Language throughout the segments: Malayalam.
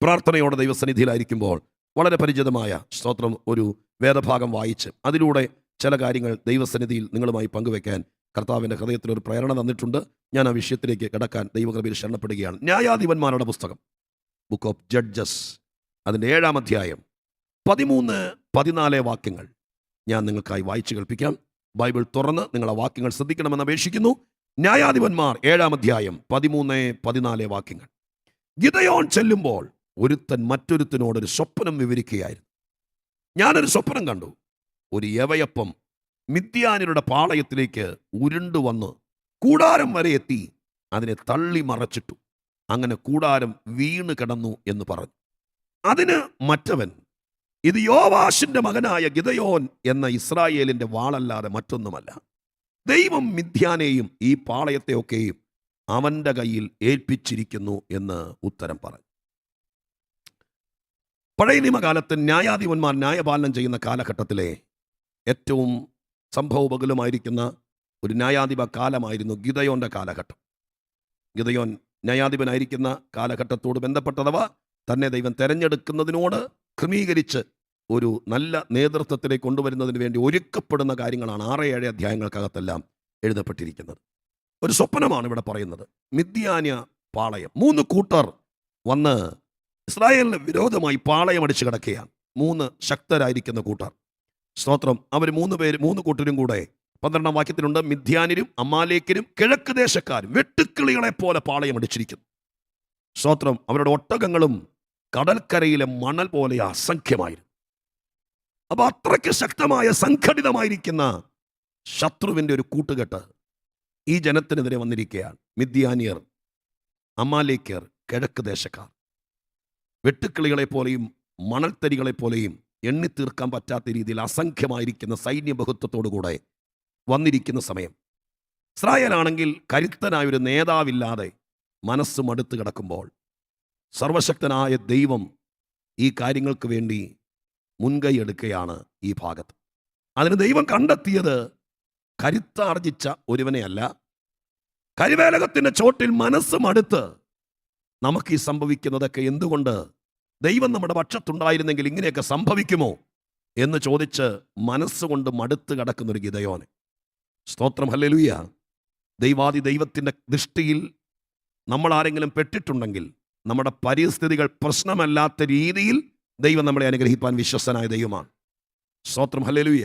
പ്രാർത്ഥനയോടെ ദൈവസന്നിധിയിലായിരിക്കുമ്പോൾ വളരെ പരിചിതമായ സ്തോത്രം ഒരു വേദഭാഗം വായിച്ച് അതിലൂടെ ചില കാര്യങ്ങൾ ദൈവസന്നിധിയിൽ നിങ്ങളുമായി പങ്കുവെക്കാൻ കർത്താവിൻ്റെ ഹൃദയത്തിൽ ഒരു പ്രേരണ തന്നിട്ടുണ്ട്. ഞാൻ ആ വിഷയത്തിലേക്ക് കിടക്കാൻ ദൈവകൃപയിൽ ശരണപ്പെടുകയാണ്. ന്യായാധിപന്മാരുടെ പുസ്തകം, ബുക്ക് ഓഫ് ജഡ്ജസ്, അതിൻ്റെ 7-ാം അധ്യായം 13-14 വാക്യങ്ങൾ ഞാൻ നിങ്ങൾക്കായി വായിച്ചു കേൾപ്പിക്കാം. ബൈബിൾ തുറന്ന് നിങ്ങൾ ആ വാക്യങ്ങൾ ശ്രദ്ധിക്കണമെന്ന് അപേക്ഷിക്കുന്നു. ന്യായാധിപന്മാർ 7-ാം അധ്യായം 13-14 വാക്യങ്ങൾ. ഗിദെയോൻ ചെല്ലുമ്പോൾ ഒരുത്തൻ മറ്റൊരുത്തനോടൊരു സ്വപ്നം വിവരിക്കുകയായിരുന്നു. ഞാനൊരു സ്വപ്നം കണ്ടു. ഒരു യവയപ്പം മിദ്യാന്യരുടെ പാളയത്തിലേക്ക് ഉരുണ്ടുവന്ന് കൂടാരം വരെ എത്തി അതിനെ തള്ളി മറച്ചിട്ടു. അങ്ങനെ കൂടാരം വീണ് കിടന്നു എന്ന് പറഞ്ഞു. അതിന് മറ്റവൻ, ഇത് യോവാശിന്റെ മകനായ ഗിദെയോൻ എന്ന ഇസ്രായേലിന്റെ വാളല്ലാതെ മറ്റൊന്നുമല്ല. ദൈവം മിദ്യാനെയും ഈ പാളയത്തെയൊക്കെയും അവന്റെ കയ്യിൽ ഏൽപ്പിച്ചിരിക്കുന്നു എന്ന് ഉത്തരം പറഞ്ഞു. പഴയ നിയമകാലത്ത് ന്യായാധിപന്മാർ ന്യായപാലനം ചെയ്യുന്ന കാലഘട്ടത്തിലെ ഏറ്റവും സംഭവബഹുലമായിരിക്കുന്ന ഒരു ന്യായാധിപ കാലമായിരുന്നു ഗിദെയോന്റെ കാലഘട്ടം. ഗിദെയോൻ ന്യായാധിപനായിരിക്കുന്ന കാലഘട്ടത്തോട് ബന്ധപ്പെട്ടതവ തന്നെ ദൈവം തെരഞ്ഞെടുക്കുന്നതിനോട് ക്രമീകരിച്ച് ഒരു നല്ല നേതൃത്വത്തിലേക്ക് കൊണ്ടുവരുന്നതിന് വേണ്ടി ഒരുക്കപ്പെടുന്ന കാര്യങ്ങളാണ് 6-7 അധ്യായങ്ങൾക്കകത്തെല്ലാം എഴുതപ്പെട്ടിരിക്കുന്നത്. ഒരു സ്വപ്നമാണ് ഇവിടെ പറയുന്നത്. മിദ്യാന്യ പാളയം 3 കൂട്ടർ വന്ന് ഇസ്രായേലിന് വിരോധമായി പാളയമടിച്ച് കിടക്കുകയാണ്. 3 ശക്തരായിരിക്കുന്ന കൂട്ടർ. സ്തോത്രം. അവർ 3 കൂട്ടരും കൂടെ 12-ാം വാക്യത്തിലുണ്ട്, മിദ്യാന്യരും അമാലേക്കരും കിഴക്ക് ദേശക്കാരും വെട്ടുക്കിളികളെ പോലെ പാളയമടിച്ചിരിക്കുന്നു. സ്തോത്രം. അവരുടെ ഒട്ടകങ്ങളും കടൽക്കരയിലെ മണൽ പോലെ അസംഖ്യമായിരുന്നു. അപ്പൊ അത്രയ്ക്ക് ശക്തമായ സംഘടിതമായിരിക്കുന്ന ശത്രുവിൻ്റെ ഒരു കൂട്ടുകെട്ട് ഈ ജനത്തിനെതിരെ വന്നിരിക്കുകയാണ്. മിദ്യാന്യർ, അമാലേക്കർ, കിഴക്ക് ദേശക്കാർ വെട്ടുക്കിളികളെ പോലെയും മണൽത്തരികളെ പോലെയും എണ്ണിത്തീർക്കാൻ പറ്റാത്ത രീതിയിൽ അസംഖ്യമായിരിക്കുന്ന സൈന്യബഹുത്വത്തോടുകൂടെ വന്നിരിക്കുന്ന സമയം. ഇസ്രായേലാണെങ്കിൽ കരുത്തനായൊരു നേതാവില്ലാതെ മനസ്സ് മടുത്ത് കിടക്കുമ്പോൾ സർവശക്തനായ ദൈവം ഈ കാര്യങ്ങൾക്ക് വേണ്ടി മുൻകൈ എടുക്കുകയാണ് ഈ ഭാഗത്ത്. അതിന് ദൈവം കണ്ടെത്തിയത് കരുത്താർജിച്ച ഒരുവനെയല്ല, കരുവേലകത്തിൻ്റെ ചോട്ടിൽ മനസ്സ് മടുത്ത് നമുക്ക് ഈ സംഭവിക്കുന്നതൊക്കെ എന്തുകൊണ്ട് ദൈവം നമ്മുടെ പക്ഷത്തുണ്ടായിരുന്നെങ്കിൽ ഇങ്ങനെയൊക്കെ സംഭവിക്കുമോ എന്ന് ചോദിച്ച് മനസ്സുകൊണ്ട് മടുത്ത് കിടക്കുന്നൊരു ഗിദെയോന്. സ്തോത്രം, ഹല്ലേലൂയ. ദൈവത്തിൻ്റെ ദൃഷ്ടിയിൽ നമ്മൾ ആരെങ്കിലും പെട്ടിട്ടുണ്ടെങ്കിൽ നമ്മുടെ പരിസ്ഥിതികൾ പ്രശ്നമല്ലാത്ത രീതിയിൽ ദൈവം നമ്മളെ അനുഗ്രഹിപ്പാൻ വിശ്വസ്തനായ ദൈവമാണ്. സ്തോത്രം, ഹല്ലേലൂയ.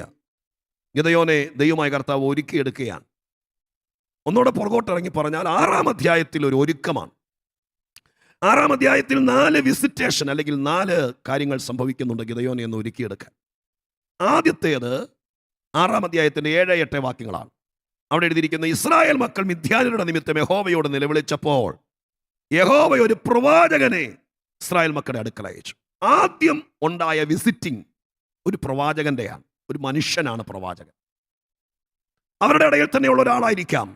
ഗിദെയോനെ ദൈവമായ കർത്താവ് ഒരുക്കിയെടുക്കുകയാണ്. ഒന്നുകൂടെ പുറകോട്ടിറങ്ങി പറഞ്ഞാൽ 6-ാം അധ്യായത്തിൽ ഒരു ഒരുക്കമാണ്. 6-ാം അധ്യായത്തിൽ 4 വിസിറ്റേഷൻ അല്ലെങ്കിൽ 4 കാര്യങ്ങൾ സംഭവിക്കുന്നുണ്ട് ഗിദെയോനെ എന്ന് ഒരുക്കിയെടുക്കാൻ. ആദ്യത്തേത് 6-ാം അധ്യായത്തിൻ്റെ 7-8 വാക്യങ്ങളാണ്. അവിടെ എഴുതിയിരിക്കുന്ന, ഇസ്രായേൽ മക്കൾ മിദ്യാന്യരുടെ നിമിത്തം യഹോവയോട് നിലവിളിച്ചപ്പോൾ യഹോവ ഒരു പ്രവാചകനെ ഇസ്രായേൽ മക്കളുടെ അടുക്കൽ അയച്ചു. ആദ്യം ഉണ്ടായ വിസിറ്റിംഗ് ഒരു പ്രവാചകന്റെയാണ്. ഒരു മനുഷ്യനാണ് പ്രവാചകൻ. അവരുടെ ഇടയിൽ തന്നെയുള്ള ഒരാളായിരിക്കാം,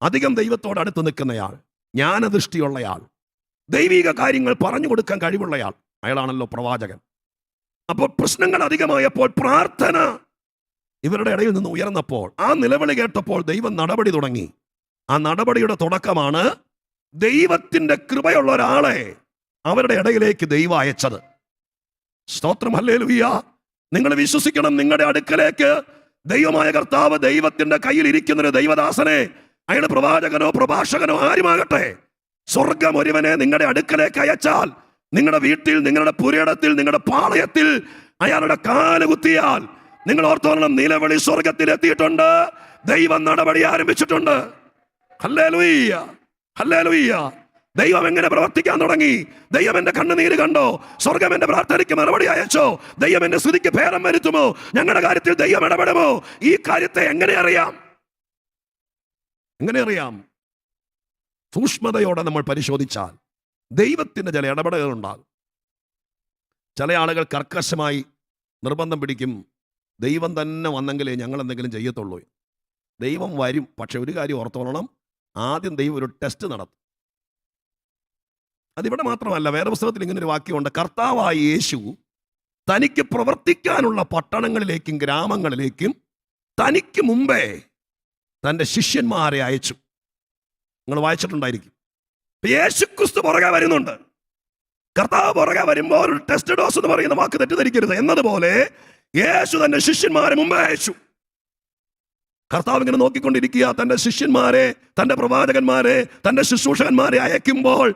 അധികം ദൈവത്തോട് അടുത്ത് നിൽക്കുന്നയാൾ, ജ്ഞാനദൃഷ്ടിയുള്ളയാൾ, ദൈവിക കാര്യങ്ങൾ പറഞ്ഞു കൊടുക്കാൻ കഴിവുള്ളയാൾ. അയാളാണല്ലോ പ്രവാചകൻ. അപ്പോൾ പ്രശ്നങ്ങൾ അധികമായപ്പോൾ പ്രാർത്ഥന ഇവരുടെ ഇടയിൽ നിന്ന് ഉയർന്നപ്പോൾ ആ നിലവിളി കേട്ടപ്പോൾ ദൈവം നടപടി തുടങ്ങി. ആ നടപടിയുടെ തുടക്കമാണ് ദൈവത്തിൻ്റെ കൃപയുള്ള ഒരാളെ അവരുടെ ഇടയിലേക്ക് ദൈവം അയച്ചത്. സ്തോത്രം, ഹല്ലേലൂയ. നിങ്ങൾ വിശ്വസിക്കണം, നിങ്ങളുടെ അടുക്കലേക്ക് ദൈവമായ കർത്താവ് ദൈവത്തിന്റെ കയ്യിൽ ഇരിക്കുന്നൊരു ദൈവദാസനെ, അയാൾ പ്രവാചകനോ പ്രഭാഷകനോ ആരുമാകട്ടെ, സ്വർഗം ഒരുവനെ നിങ്ങളുടെ അടുക്കലേക്ക് അയച്ചാൽ നിങ്ങളുടെ വീട്ടിൽ, നിങ്ങളുടെ പുരയിടത്തിൽ, നിങ്ങളുടെ പാളയത്തിൽ അയാളുടെ കാല് കുത്തിയാൽ നിങ്ങൾ ഓർത്തോളം, നിലവിളി സ്വർഗത്തിൽ എത്തിയിട്ടുണ്ട്. ദൈവം നടപടി ആരംഭിച്ചിട്ടുണ്ട്. Hallelujah, hallelujah. ദൈവം എങ്ങനെ പ്രവർത്തിക്കാൻ തുടങ്ങി? ദൈവം എന്റെ കണ്ണുനീര് കണ്ടോ? സ്വർഗം എന്റെ പ്രാർത്ഥനയ്ക്ക് മറുപടി അയച്ചോ? ദൈവം എന്റെ സ്തുതിക്ക് ഭേദം വരുത്തുമോ? ഞങ്ങളുടെ കാര്യത്തിൽ ദൈവം ഇടപെടുമോ? ഈ കാര്യത്തെ എങ്ങനെ അറിയാം? എങ്ങനെ അറിയാം? സൂക്ഷ്മതയോടെ നമ്മൾ പരിശോധിച്ചാൽ ദൈവത്തിന്റെ ചില ഇടപെടലുകൾ ഉണ്ടാകും. ചില ആളുകൾ കർക്കശമായി നിർബന്ധം പിടിക്കും, ദൈവം തന്നെ വന്നെങ്കിലേ ഞങ്ങൾ എന്തെങ്കിലും ചെയ്യത്തുള്ളൂ. ദൈവം വരും, പക്ഷെ ഒരു കാര്യം ഓർത്തോളണം, ആദ്യം ദൈവം ഒരു ടെസ്റ്റ് നടത്തും. അതിവിടെ മാത്രമല്ല, വേദപുസ്തകത്തിൽ ഇങ്ങനൊരു വാക്യമുണ്ട്, കർത്താവായ യേശു തനിക്ക് പ്രവർത്തിക്കാനുള്ള പട്ടണങ്ങളിലേക്കും ഗ്രാമങ്ങളിലേക്കും തനിക്ക് മുമ്പേ തൻ്റെ ശിഷ്യന്മാരെ അയച്ചു. നിങ്ങൾ വായിച്ചിട്ടുണ്ടായിരിക്കും. യേശുക്രിസ്തു പുറകെ വരുന്നുണ്ട്. കർത്താവ് പുറകെ വരുമ്പോൾ ഒരു ടെസ്റ്റ് ഡോസ് എന്ന് പറയുന്ന വാക്ക് തെറ്റിദ്ധരിക്കരുത്. എന്നതുപോലെ യേശു തന്റെ ശിഷ്യന്മാരെ മുമ്പേ അയച്ചു. കർത്താവ് ഇങ്ങനെ നോക്കിക്കൊണ്ടിരിക്കുക. തന്റെ ശിഷ്യന്മാരെ, തന്റെ പ്രവാചകന്മാരെ, തന്റെ ശുശ്രൂഷകന്മാരെ അയക്കുമ്പോൾ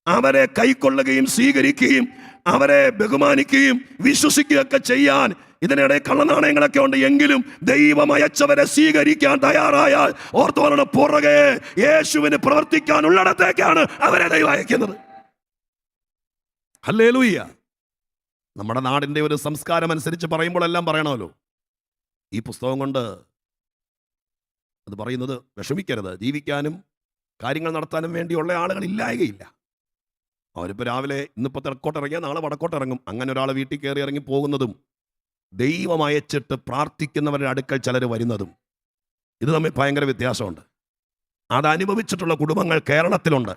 അവരെ കൈക്കൊള്ളുകയും സ്വീകരിക്കുകയും അവരെ ബഹുമാനിക്കുകയും വിശ്വസിക്കുകയൊക്കെ ചെയ്യാൻ ഇതിനിടെ കള്ളനാണയങ്ങളൊക്കെ ഉണ്ട്. എങ്കിലും ദൈവം അയച്ചവരെ സ്വീകരിക്കാൻ തയ്യാറായാൽ ഓർത്തോളം പുറകെ യേശുവിന് പ്രവർത്തിക്കാനുള്ളിടത്തേക്കാണ് അവരെ ദൈവം അയക്കുന്നത്. ഹല്ലേലൂയ. നമ്മുടെ നാടിൻ്റെ ഒരു സംസ്കാരം അനുസരിച്ച് പറയുമ്പോഴെല്ലാം പറയണമല്ലോ. ഈ പുസ്തകം കൊണ്ട് അത് പറയുന്നത് വിഷമിക്കരുത്. ജീവിക്കാനും കാര്യങ്ങൾ നടത്താനും വേണ്ടിയുള്ള ആളുകൾ ഇല്ലായകയില്ല. അവരിപ്പോൾ രാവിലെ ഇന്നിപ്പോൾ തെക്കോട്ടിറങ്ങിയാൽ നാളെ വടക്കോട്ടിറങ്ങും. അങ്ങനെ ഒരാൾ വീട്ടിൽ കയറി ഇറങ്ങി പോകുന്നതും ദൈവം അയച്ചിട്ട് പ്രാർത്ഥിക്കുന്നവരുടെ അടുക്കൽ ചിലർ വരുന്നതും ഇത് തമ്മിൽ ഭയങ്കര വ്യത്യാസമുണ്ട്. അതനുഭവിച്ചിട്ടുള്ള കുടുംബങ്ങൾ കേരളത്തിലുണ്ട്.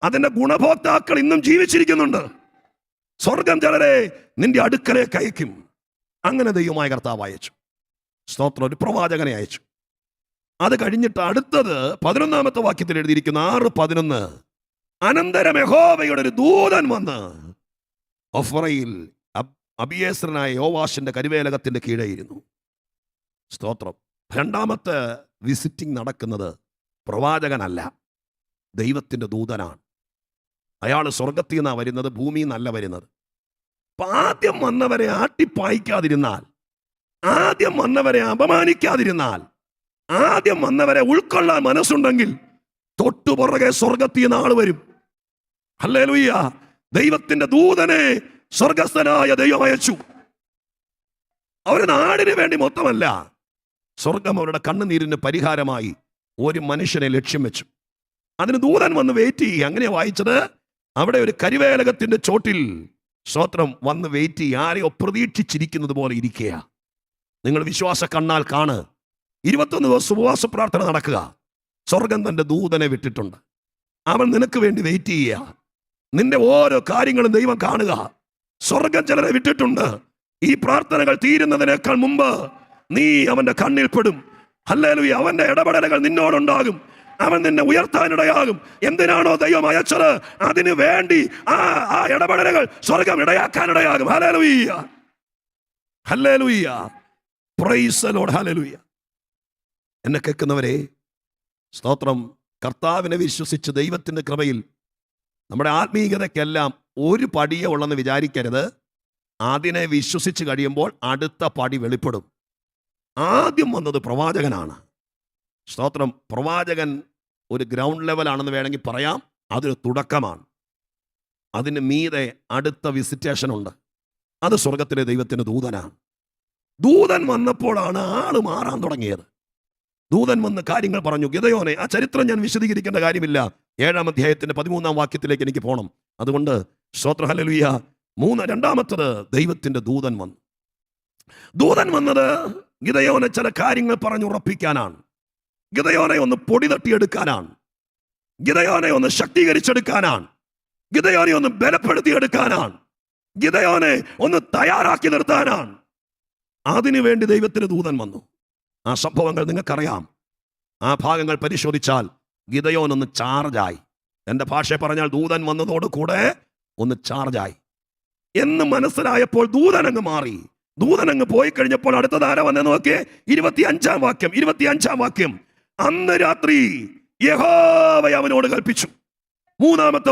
അതിൻ്റെ ഗുണഭോക്താക്കൾ ഇന്നും ജീവിച്ചിരിക്കുന്നുണ്ട്. സ്വർഗം ചിലരെ നിന്റെ അടുക്കലേക്ക് അയക്കും. അങ്ങനെ ദൈവമായ കർത്താവ് അയച്ചു. സ്തോത്രം. ഒരു പ്രവാചകനെ അയച്ചു. അത് കഴിഞ്ഞിട്ട് അടുത്തത് 11-ാമത്തെ വാക്യത്തിൽ എഴുതിയിരിക്കുന്ന 6:11, അനന്തരം യഹോവയുടെ ഒരു ദൂതൻ വന്ന് ഒഫ്രയിൽ അബിയേസ്രനായ യോവാശിന്റെ കരുവേലകത്തിന്റെ കീഴെയിരുന്നു. സ്തോത്രം. രണ്ടാമത്തെ വിസിറ്റിംഗ് നടക്കുന്നത് പ്രവാചകനല്ല, ദൈവത്തിന്റെ ദൂതനാണ്. അയാൾ സ്വർഗത്തിൽ നിന്നാണ് വരുന്നത്, ഭൂമിയിൽ നിന്നല്ല വരുന്നത്. ആദ്യം വന്നവരെ ആട്ടിപ്പായിക്കാതിരുന്നാൽ, ആദ്യം വന്നവരെ അപമാനിക്കാതിരുന്നാൽ, ആദ്യം വന്നവരെ ഉൾക്കൊള്ളാൻ മനസ്സുണ്ടെങ്കിൽ തൊട്ടുപുറകെ സ്വർഗത്തിൽ നിന്ന് ആൾ വരും. ഹല്ലേലൂയ. ദൈവത്തിന്റെ ദൂതനെ സ്വർഗസ്ഥനായ ദൈവം അയച്ചു. അവർ നാടിന് വേണ്ടി മൊത്തമല്ല, സ്വർഗം അവരുടെ കണ്ണുനീരിന് പരിഹാരമായി ഒരു മനുഷ്യനെ ലക്ഷ്യം വെച്ചു. അതിന് ദൂതൻ വന്ന് വെയിറ്റ് ചെയ്യുക. അങ്ങനെയാ വായിച്ചത്. അവിടെ ഒരു കരിവേലകത്തിന്റെ ചോട്ടിൽ സ്തോത്രം വന്ന് വെയിറ്റ് ചെയ്യുക. ആരെയോ പ്രതീക്ഷിച്ചിരിക്കുന്നത് പോലെ ഇരിക്കുക. നിങ്ങൾ വിശ്വാസ കണ്ണാൽ കാണ്. 21 ദിവസം ഉപവാസ പ്രാർത്ഥന നടക്കുക. സ്വർഗം തന്റെ ദൂതനെ വിട്ടിട്ടുണ്ട്. അവൻ നിനക്ക് വേണ്ടി വെയിറ്റ് ചെയ്യുക. നിന്റെ ഓരോ കാര്യങ്ങളും ദൈവം കാണുക. സ്വർഗം ചിലരെ വിട്ടിട്ടുണ്ട്. ഈ പ്രാർത്ഥനകൾ തീരുന്നതിനേക്കാൾ മുമ്പ് നീ അവന്റെ കണ്ണിൽപ്പെടും. ഹല്ലേലൂയ. അവന്റെ ഇടപെടലുകൾ നിന്നോടുണ്ടാകും. അവൻ നിന്നെ ഉയർത്താനിടയാകും. എന്തിനാണോ ദൈവം അയച്ചത് അതിനു വേണ്ടി ആ ഇടപെടലുകൾ സ്വർഗം ഇടയാക്കാനിടയാകും. Hallelujah. Hallelujah. Praise the lord. Hallelujah. എന്നെ കേൾക്കുന്നവരെ, സ്തോത്രം. കർത്താവിനെ വിശ്വസിച്ച് ദൈവത്തിന്റെ കൃപയിൽ നമ്മുടെ ആത്മീയതയ്ക്കെല്ലാം ഒരു പടിയേ ഉള്ളെന്ന് വിചാരിക്കരുത്. അതിനെ വിശ്വസിച്ച് കഴിയുമ്പോൾ അടുത്ത പടി വെളിപ്പെടും. ആദ്യം വന്നത് പ്രവാചകനാണ്. സ്തോത്രം. പ്രവാചകൻ ഒരു ഗ്രൗണ്ട് ലെവലാണെന്ന് വേണമെങ്കിൽ പറയാം. അതൊരു തുടക്കമാണ്. അതിന് മീതെ അടുത്ത വിസിറ്റേഷൻ ഉണ്ട്. അത് സ്വർഗത്തിലെ ദൈവത്തിന് ദൂതനാണ്. ദൂതൻ വന്നപ്പോഴാണ് ആള് മാറാൻ തുടങ്ങിയത്. ദൂതൻ വന്ന് കാര്യങ്ങൾ പറഞ്ഞു. ഗിദെയോനെ, ആ ചരിത്രം ഞാൻ വിശദീകരിക്കേണ്ട കാര്യമില്ല. 7-ാം അധ്യായത്തിന്റെ 13-ാം വാക്യത്തിലേക്ക് എനിക്ക് പോകണം. അതുകൊണ്ട് സ്തോത്രം. ഹല്ലേലൂയ. രണ്ടാമത്തത് ദൈവത്തിന്റെ ദൂതൻ വന്നു. ദൂതൻ വന്നത് ഗിദെയോനെ ചില കാര്യങ്ങൾ പറഞ്ഞുറപ്പിക്കാനാണ്. ഗിദെയോനെ ഒന്ന് പൊടി തട്ടിയെടുക്കാനാണ്. ഗിദെയോനെ ഒന്ന് ശക്തീകരിച്ചെടുക്കാനാണ്. ഗിദെയോനെ ഒന്ന് ബലപ്പെടുത്തിയെടുക്കാനാണ്. ഗിദെയോനെ ഒന്ന് തയ്യാറാക്കി നിർത്താനാണ്. അതിനുവേണ്ടി ദൈവത്തിന് ദൂതൻ വന്നു. ആ സംഭവങ്ങൾ നിങ്ങൾക്കറിയാം. ആ ഭാഗങ്ങൾ പരിശോധിച്ചാൽ ഗിദെയോൻ ഒന്ന് ചാർജായി. എൻ്റെ ഭാഷയെ പറഞ്ഞാൽ ദൂതൻ വന്നതോടുകൂടെ ഒന്ന് ചാർജായി എന്ന് മനസ്സിലായപ്പോൾ ദൂതൻ അങ്ങ് മാറി. ദൂതൻ അങ്ങ് പോയി കഴിഞ്ഞപ്പോൾ അടുത്തത് ആരാ വന്നെന്ന് നോക്കിയേ. 25-ാം വാക്യം. അന്ന് രാത്രി യഹോവ അവനോട് കൽപ്പിച്ചു. മൂന്നാമത്തെ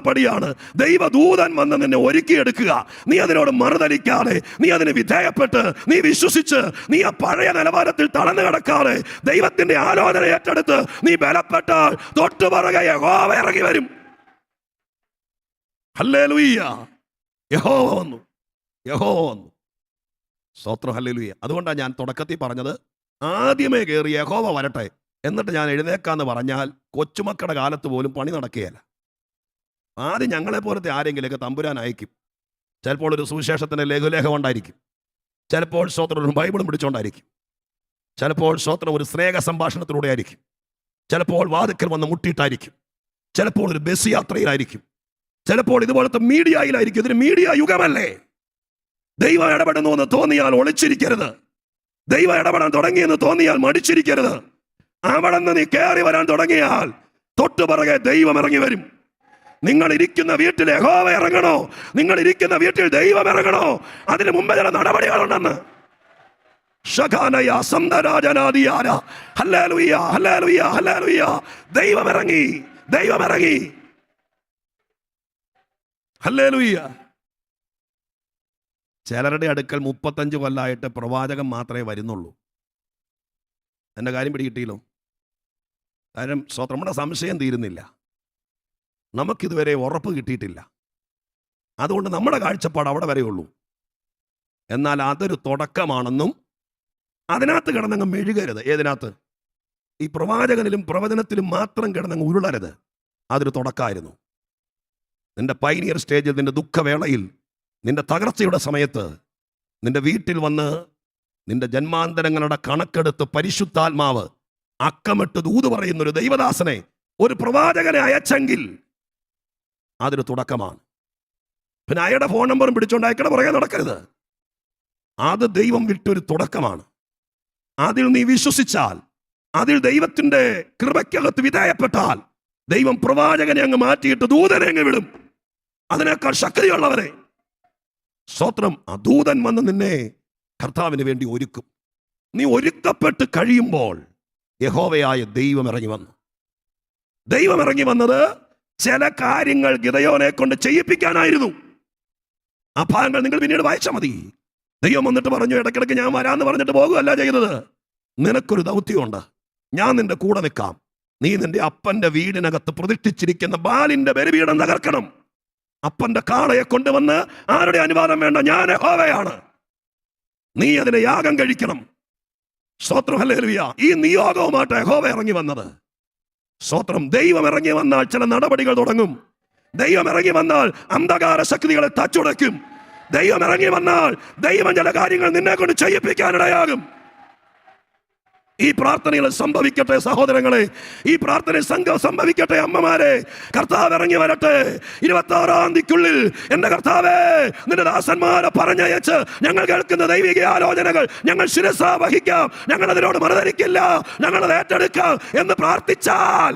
പടിയാണ്. ദൈവദൂതൻ വന്ന് നിന്നെ ഒരുക്കിയെടുക്കുക. നീ അതിനോട് മറുതലിക്കാതെ, നീ അതിന് വിധേയപ്പെട്ട്, നീ വിശ്വസിച്ച്, നീ ആ പഴയ നിലവാരത്തിൽ തളർന്നു കിടക്കാതെ ദൈവത്തിന്റെ ആലോചന ഏറ്റെടുത്ത് നീ ബലപ്പെട്ടാൽ തൊട്ടുപുറകെ യഹോവ ഇറങ്ങി വരും. ഹല്ലേലൂയ. യഹോവ വന്നു. സ്തോത്രം. ഹല്ലേലൂയ. അതുകൊണ്ടാണ് ഞാൻ തുടക്കത്തിൽ പറഞ്ഞത്, ആദ്യമേ കയറി യഹോവ വരട്ടെ എന്നിട്ട് ഞാൻ എഴുന്നേക്കാന്ന് പറഞ്ഞാൽ കൊച്ചുമക്കളുടെ കാലത്ത് പോലും പണി നടക്കുകയല്ല. ആദ്യം ഞങ്ങളെ പോലത്തെ ആരെങ്കിലുമൊക്കെ തമ്പുരാൻ അയക്കും. ചിലപ്പോൾ ഒരു സുവിശേഷത്തിന് ലഘുലേഖം ഉണ്ടായിരിക്കും. ചിലപ്പോൾ സ്തോത്രം ഒരു ബൈബിളും പിടിച്ചുകൊണ്ടായിരിക്കും. ചിലപ്പോൾ സ്തോത്രം ഒരു സ്നേഹ സംഭാഷണത്തിലൂടെ ആയിരിക്കും. ചിലപ്പോൾ വാതിക്കൽ വന്ന് മുട്ടിയിട്ടായിരിക്കും. ചിലപ്പോൾ ഒരു ബസ് യാത്രയിലായിരിക്കും. ചിലപ്പോൾ ഇതുപോലത്തെ മീഡിയയിലായിരിക്കും. ഇതിന് മീഡിയ യുഗമല്ലേ. ദൈവം ഇടപെടുന്നു എന്ന് തോന്നിയാൽ ഒളിച്ചിരിക്കരുത്. ദൈവം ഇടപെടാൻ തുടങ്ങിയെന്ന് തോന്നിയാൽ മടിച്ചിരിക്കരുത്. അവിടെ നിന്ന് നീ കയറി വരാൻ തുടങ്ങിയാൽ തൊട്ടുപുറകെ ദൈവം ഇറങ്ങി വരും. നിങ്ങൾ ഇരിക്കുന്ന വീട്ടിൽ യഹോവ ഇറങ്ങണോ, നിങ്ങൾ ഇരിക്കുന്ന വീട്ടിൽ ദൈവം ഇറങ്ങണോ, അതിന് മുമ്പ് ചില നടപടികളുണ്ടെന്ന്. ദൈവം ഇറങ്ങി, ദൈവം ഇറങ്ങി. ഹല്ലേലൂയ. ചിലരുടെ അടുക്കൽ 35 കൊല്ലമായിട്ട് പ്രവാചകൻ മാത്രമേ വരുന്നുള്ളൂ. എൻ്റെ കാര്യം പിടികിട്ടിയല്ലോ. കാര്യം നമ്മുടെ സംശയം തീരുന്നില്ല, നമുക്കിതുവരെ ഉറപ്പ് കിട്ടിയിട്ടില്ല. അതുകൊണ്ട് നമ്മുടെ കാഴ്ചപ്പാട് അവിടെ വരെയുള്ളൂ. എന്നാൽ അതൊരു തുടക്കമാണെന്നും അതിനകത്ത് കിടന്നങ്ങ് മെഴുകരുത്. ഏതിനകത്ത്? ഈ പ്രവാചകനിലും പ്രവചനത്തിലും മാത്രം കിടന്നങ്ങ് ഉരുളരുത്. അതൊരു തുടക്കമായിരുന്നു. നിന്റെ പൈനിയർ സ്റ്റേജിൽ, നിന്റെ ദുഃഖവേളയിൽ, നിന്റെ തകർച്ചയുടെ സമയത്ത് നിന്റെ വീട്ടിൽ വന്ന് നിന്റെ ജന്മാന്തരങ്ങളുടെ കണക്കെടുത്ത് പരിശുദ്ധാത്മാവ് അക്കമിട്ട് ദൂത് പറയുന്ന ഒരു ദൈവദാസനെ, ഒരു പ്രവാചകനെ അയച്ചെങ്കിൽ അതൊരു തുടക്കമാണ്. പിന്നെ അയാളുടെ ഫോൺ നമ്പറും പിടിച്ചോണ്ട് അയക്കടെ പുറകെ നടക്കരുത്. അത് ദൈവം വിട്ടൊരു തുടക്കമാണ്. അതിൽ നീ വിശ്വസിച്ചാൽ, അതിൽ ദൈവത്തിന്റെ കൃപയ്ക്കകത്ത് വിധേയപ്പെട്ടാൽ, ദൈവം പ്രവാചകനെ അങ്ങ് മാറ്റിയിട്ട് ദൂതനെ അങ്ങ് വിടും, അതിനേക്കാൾ ശക്തിയുള്ളവരെ. സ്തോത്രം. ആ ദൂതൻ വന്ന് നിന്നെ കർത്താവിന് വേണ്ടി ഒരുക്കും. നീ ഒരുക്കപ്പെട്ട് കഴിയുമ്പോൾ യഹോവയായ ദൈവം ഇറങ്ങി വന്നു. ദൈവം ഇറങ്ങി വന്നത് ചില കാര്യങ്ങൾ ഗിദെയോനെ കൊണ്ട് ചെയ്യിപ്പിക്കാനായിരുന്നു. ആ ഭാഗങ്ങൾ നിങ്ങൾ പിന്നീട് വായിച്ചാൽ മതി. ദൈവം വന്നിട്ട് പറഞ്ഞു, ഇടയ്ക്കിടയ്ക്ക് ഞാൻ വരാമെന്ന് പറഞ്ഞിട്ട് പോകുകയല്ല ചെയ്തത്. നിനക്കൊരു ദൗത്യമുണ്ട്, ഞാൻ നിന്റെ കൂടെ നിൽക്കാം. നീ നിന്റെ അപ്പന്റെ വീടിനകത്ത് പ്രതിഷ്ഠിച്ചിരിക്കുന്ന ബാലിന്റെ ബലിപീഠം തകർക്കണം. അപ്പന്റെ കാളയെ കൊണ്ടുവന്ന്, ആരുടെ അനുവാദം വേണ്ട, ഞാൻ യഹോവയാണ്, നീ അതിനെ യാഗം കഴിക്കണം. സ്തോത്രം. ഹല്ലേലൂയ. ഈ നിയോഗവുമായിട്ട് യഹോവ ഇറങ്ങി വന്നത്. സ്തോത്രം. ദൈവം ഇറങ്ങി വന്നാൽ ചില നടപടികൾ തുടങ്ങും. ദൈവം ഇറങ്ങി വന്നാൽ അന്ധകാര ശക്തികളെ തച്ചുടയ്ക്കും. ദൈവം ഇറങ്ങി വന്നാൽ ദൈവം ചില കാര്യങ്ങൾ നിന്നെ കൊണ്ട് ചെയ്യിപ്പിക്കാനിടയാകും. ഈ പ്രാർത്ഥനയിൽ സംഭവിക്കട്ടെ സഹോദരങ്ങളെ, ഈ പ്രാർത്ഥന സംഭവിക്കട്ടെ അമ്മമാരെ. കർത്താവ് ഇറങ്ങി വരട്ടെ. 26-ാം തീയതിക്കുള്ളിൽ എന്റെ കർത്താവേ, നിന്റെ ദാസന്മാരെ പറഞ്ഞയച്ച് ഞങ്ങൾ കേൾക്കുന്ന ദൈവിക ആലോചനകൾ ഞങ്ങൾ ശിരസ വഹിക്കാം, ഞങ്ങൾ അതിനോട് മറുതരിക്കില്ല, ഞങ്ങൾ അത് ഏറ്റെടുക്കാം എന്ന് പ്രാർത്ഥിച്ചാൽ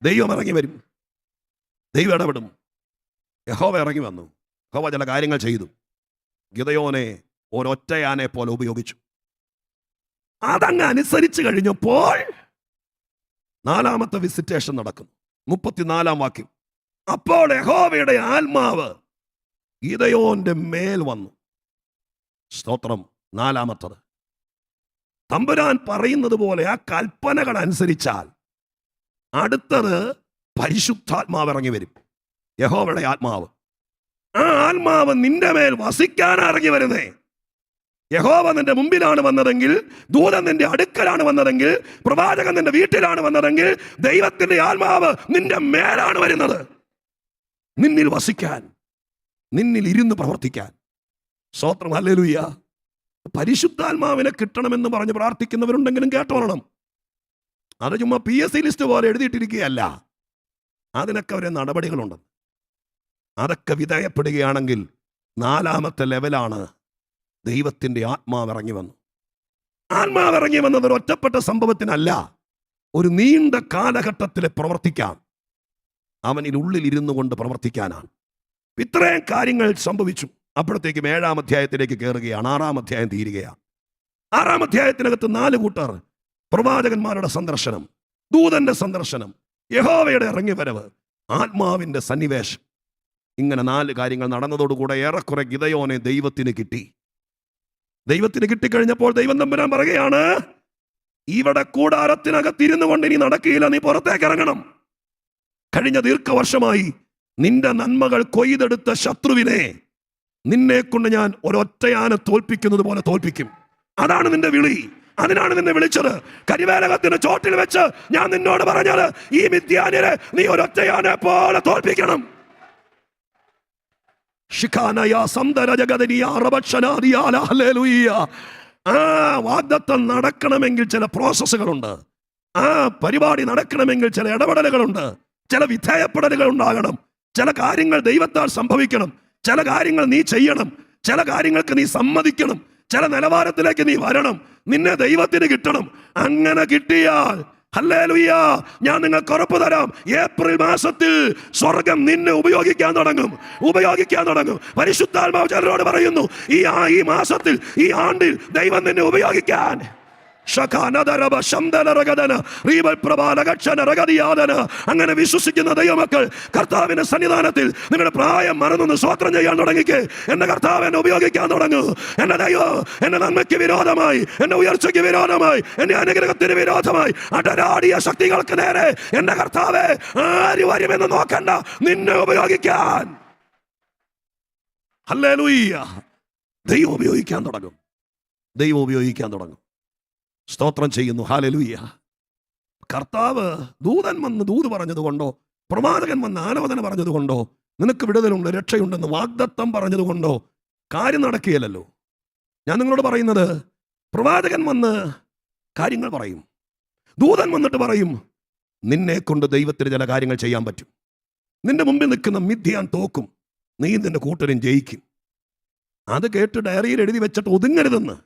ദൈവം ഇറങ്ങി വരും, ദൈവം ഇടപെടും. യഹോവ ഇറങ്ങി വന്നു. യഹോവ ചില കാര്യങ്ങൾ ചെയ്തു. ഗിദെയോനെ ഒരൊറ്റയാനെ പോലെ ഉപയോഗിച്ചു. അതങ്ങ് അനുസരിച്ച് കഴിഞ്ഞപ്പോൾ 4ാമത്തെ വിസിറ്റേഷൻ നടക്കുന്നു. 34-ാം വാക്യം. അപ്പോൾ യഹോവയുടെ ആത്മാവ് ഗിദെയോന്റെ മേൽ വന്നു. സ്തോത്രം. 4ാമത്തത്, തമ്പുരാൻ പറയുന്നത് പോലെ ആ കൽപ്പനകൾ അനുസരിച്ചാൽ അടുത്തത് പരിശുദ്ധാത്മാവ് ഇറങ്ങി വരും. യഹോവയുടെ ആത്മാവ്. ആ ആത്മാവ് നിന്റെ മേൽ വസിക്കാൻ ഇറങ്ങി വരുന്നേ. യഹോവ നിന്റെ മുമ്പിലാണ് വന്നതെങ്കിൽ, ദൂതൻ നിന്റെ അടുക്കലാണ് വന്നതെങ്കിൽ, പ്രവാചകൻ നിന്റെ വീട്ടിലാണ് വന്നതെങ്കിൽ, ദൈവത്തിന്റെ ആത്മാവ് നിന്റെ മേലാണ് വരുന്നത്. നിന്നിൽ വസിക്കാൻ, നിന്നിൽ ഇരുന്ന് പ്രവർത്തിക്കാൻ. സ്തോത്രം. ഹല്ലേലൂയ. പരിശുദ്ധാത്മാവിനെ കിട്ടണമെന്ന് പറഞ്ഞ് പ്രാർത്ഥിക്കുന്നവരുണ്ടെങ്കിലും കേട്ടോളണം. അത് ചുമ്മാ PSC ലിസ്റ്റ് പോലെ എഴുതിയിട്ടിരിക്കുകയല്ല. അതിനൊക്കെ ഒരു നടപടികളുണ്ട്. അതൊക്കെ വിധേയപ്പെടുകയാണെങ്കിൽ 4ാമത്തെ ലെവലാണ് ദൈവത്തിന്റെ ആത്മാവ് ഇറങ്ങി വന്നു. ആത്മാവ് ഇറങ്ങി വന്നത് ഒരു ഒറ്റപ്പെട്ട സംഭവത്തിനല്ല, ഒരു നീണ്ട കാലഘട്ടത്തിൽ പ്രവർത്തിക്കാൻ, അവനിൽ ഉള്ളിൽ ഇരുന്നു കൊണ്ട് പ്രവർത്തിക്കാനാണ്. ഇത്രയും കാര്യങ്ങൾ സംഭവിച്ചു. അപ്പോഴത്തേക്കും 7-ാം അധ്യായത്തിലേക്ക് കയറുകയാണ്. 6-ാം അധ്യായം തീരുകയാണ്. 6-ാം അധ്യായത്തിനകത്ത് 4 കൂട്ടർ, പ്രവാചകന്മാരുടെ സന്ദർശനം, ദൂതന്റെ സന്ദർശനം, യഹോവയുടെ ഇറങ്ങിവരവ്, ആത്മാവിന്റെ സന്നിവേശം. ഇങ്ങനെ 4 കാര്യങ്ങൾ നടന്നതോടുകൂടെ ഏറെക്കുറെ ഗിദെയോനെ ദൈവത്തിന് കിട്ടി. ദൈവത്തിന് കിട്ടിക്കഴിഞ്ഞപ്പോൾ ദൈവം തമ്പുരാൻ പറയുകയാണ്, ഇവിടെ കൂടാരത്തിനകത്തിരുന്നു കൊണ്ട് ഇനി നടക്കുകയില്ല, നീ പുറത്തേക്ക് ഇറങ്ങണം. കഴിഞ്ഞ ദീർഘവർഷമായി നിന്റെ നന്മകൾ കൊയ്തെടുത്ത ശത്രുവിനെ നിന്നെ കൊണ്ട് ഞാൻ ഒരൊറ്റയാനെ തോൽപ്പിക്കുന്നത് പോലെ തോൽപ്പിക്കും. അതാണ് നിന്റെ വിളി. അതിനാണ് നിന്നെ വിളിച്ചത്. കരിവേലകത്തിന്റെ ചോട്ടിൽ വെച്ച് ഞാൻ നിന്നോട് പറഞ്ഞത്, ഈ മിദ്യാന്യരെ നീ ഒരൊറ്റയാനെ പോലെ തോൽപ്പിക്കണം. ആ വാഗ്ദത്തം നടക്കണമെങ്കിൽ ചില പ്രോസസ്സുകളുണ്ട്. ആ പരിപാടി നടക്കണമെങ്കിൽ ചില ഇടപെടലുകളുണ്ട്, ചില വിധേയപ്പെടലുകൾ ഉണ്ടാകണം, ചില കാര്യങ്ങൾ ദൈവത്താൽ സംഭവിക്കണം, ചില കാര്യങ്ങൾ നീ ചെയ്യണം, ചില കാര്യങ്ങൾക്ക് നീ സമ്മതിക്കണം, ചില നിലവാരത്തിലേക്ക് നീ വരണം, നിന്നെ ദൈവത്തിന് കിട്ടണം. അങ്ങനെ കിട്ടിയാൽ ഹല്ലേലൂയ. ഞാൻ നിങ്ങൾക്ക് ഉറപ്പ് തരാം, ഏപ്രിൽ മാസത്തിൽ സ്വർഗം നിന്നെ ഉപയോഗിക്കാൻ തുടങ്ങും. പരിശുദ്ധാത്മാവ് ചിലരോട് പറയുന്നു, ഈ മാസത്തിൽ, ഈ ആണ്ടിൽ ദൈവം നിന്നെ ഉപയോഗിക്കാൻ. അങ്ങനെ വിശ്വസിക്കുന്ന ദൈവമക്കൾ കർത്താവിന്റെ സന്നിധാനത്തിൽ നിങ്ങളുടെ പ്രായം മറന്നൊന്ന് സ്വോത്രം ചെയ്യാൻ തുടങ്ങിക്കേ. എന്റെ കർത്താവ് എന്നെ ഉപയോഗിക്കാൻ തുടങ്ങും. എന്റെ ദൈവം എന്റെ നന്മയ്ക്ക് വിരോധമായി, എന്റെ ഉയർച്ചയ്ക്ക് വിരോധമായി, എന്റെ അനുഗ്രഹത്തിന് വിരോധമായി അടരാടിയ ശക്തികൾക്ക് നേരെ എന്റെ കർത്താവേ ആര് വരുമെന്ന് നോക്കണ്ട, നിന്നെ ഉപയോഗിക്കാൻ. ഹല്ലേലൂയ. ദൈവം ഉപയോഗിക്കാൻ തുടങ്ങും. സ്തോത്രം ചെയ്യുന്നു. ഹല്ലേലൂയ. കർത്താവ് ദൂതൻ വന്ന് ദൂത് പറഞ്ഞതുകൊണ്ടോ, പ്രവാചകൻ വന്ന് ആലോചന പറഞ്ഞതുകൊണ്ടോ, നിനക്ക് വിടുതലുണ്ട്, രക്ഷയുണ്ടെന്ന് വാഗ്ദത്തം പറഞ്ഞതുകൊണ്ടോ കാര്യം നടക്കുകയില്ലല്ലോ. ഞാൻ നിങ്ങളോട് പറയുന്നത്, പ്രവാചകൻ വന്ന് കാര്യങ്ങൾ പറയും, ദൂതൻ വന്നിട്ട് പറയും, നിന്നെ കൊണ്ട് ദൈവത്തിന് ചില കാര്യങ്ങൾ ചെയ്യാൻ പറ്റും. നിന്റെ മുമ്പിൽ നിൽക്കുന്ന മിഥ്യാൻ തോക്കും, നീ നിന്റെ കൂട്ടരും ജയിക്കും. അത് കേട്ട് ഡയറിയിൽ എഴുതി വെച്ചിട്ട് ഒതുങ്ങരുതെന്ന്.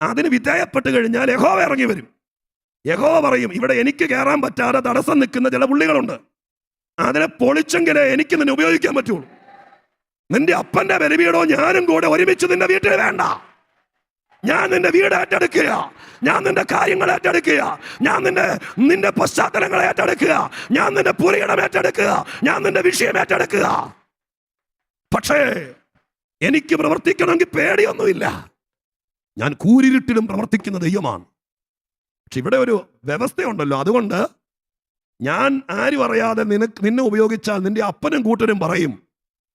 അതിന് വിധേയപ്പെട്ട് കഴിഞ്ഞാൽ യഹോവ ഇറങ്ങി വരും. യഹോവ പറയും, ഇവിടെ എനിക്ക് കയറാൻ പറ്റാതെ തടസ്സം നിൽക്കുന്ന ചില പുള്ളികളുണ്ട്, അതിനെ പൊളിച്ചെങ്കിലേ എനിക്ക് നിന്നെ ഉപയോഗിക്കാൻ പറ്റുള്ളൂ. നിന്റെ അപ്പന്റെ ബലിപീഠോ ഞാനും കൂടെ ഒരുമിച്ച് നിന്റെ വീട്ടിൽ വേണ്ട. ഞാൻ നിന്റെ വീട് ഏറ്റെടുക്കുക, ഞാൻ നിന്റെ കാര്യങ്ങൾ ഏറ്റെടുക്കുക, ഞാൻ നിന്റെ പശ്ചാത്തലങ്ങളെ ഏറ്റെടുക്കുക, ഞാൻ നിന്റെ പുരയിടം ഏറ്റെടുക്കുക, ഞാൻ നിന്റെ വിഷയം ഏറ്റെടുക്കുക. പക്ഷേ എനിക്ക് പ്രവർത്തിക്കണമെങ്കിൽ പേടിയൊന്നുമില്ല. ഞാൻ കൂരിരുട്ടിലും പ്രവർത്തിക്കുന്ന ദൈവമാണ്. പക്ഷെ ഇവിടെ ഒരു വ്യവസ്ഥയുണ്ടല്ലോ. അതുകൊണ്ട് ഞാൻ ആരും അറിയാതെ നിന്നെ ഉപയോഗിച്ചാൽ നിന്റെ അപ്പനും കൂട്ടരും പറയും,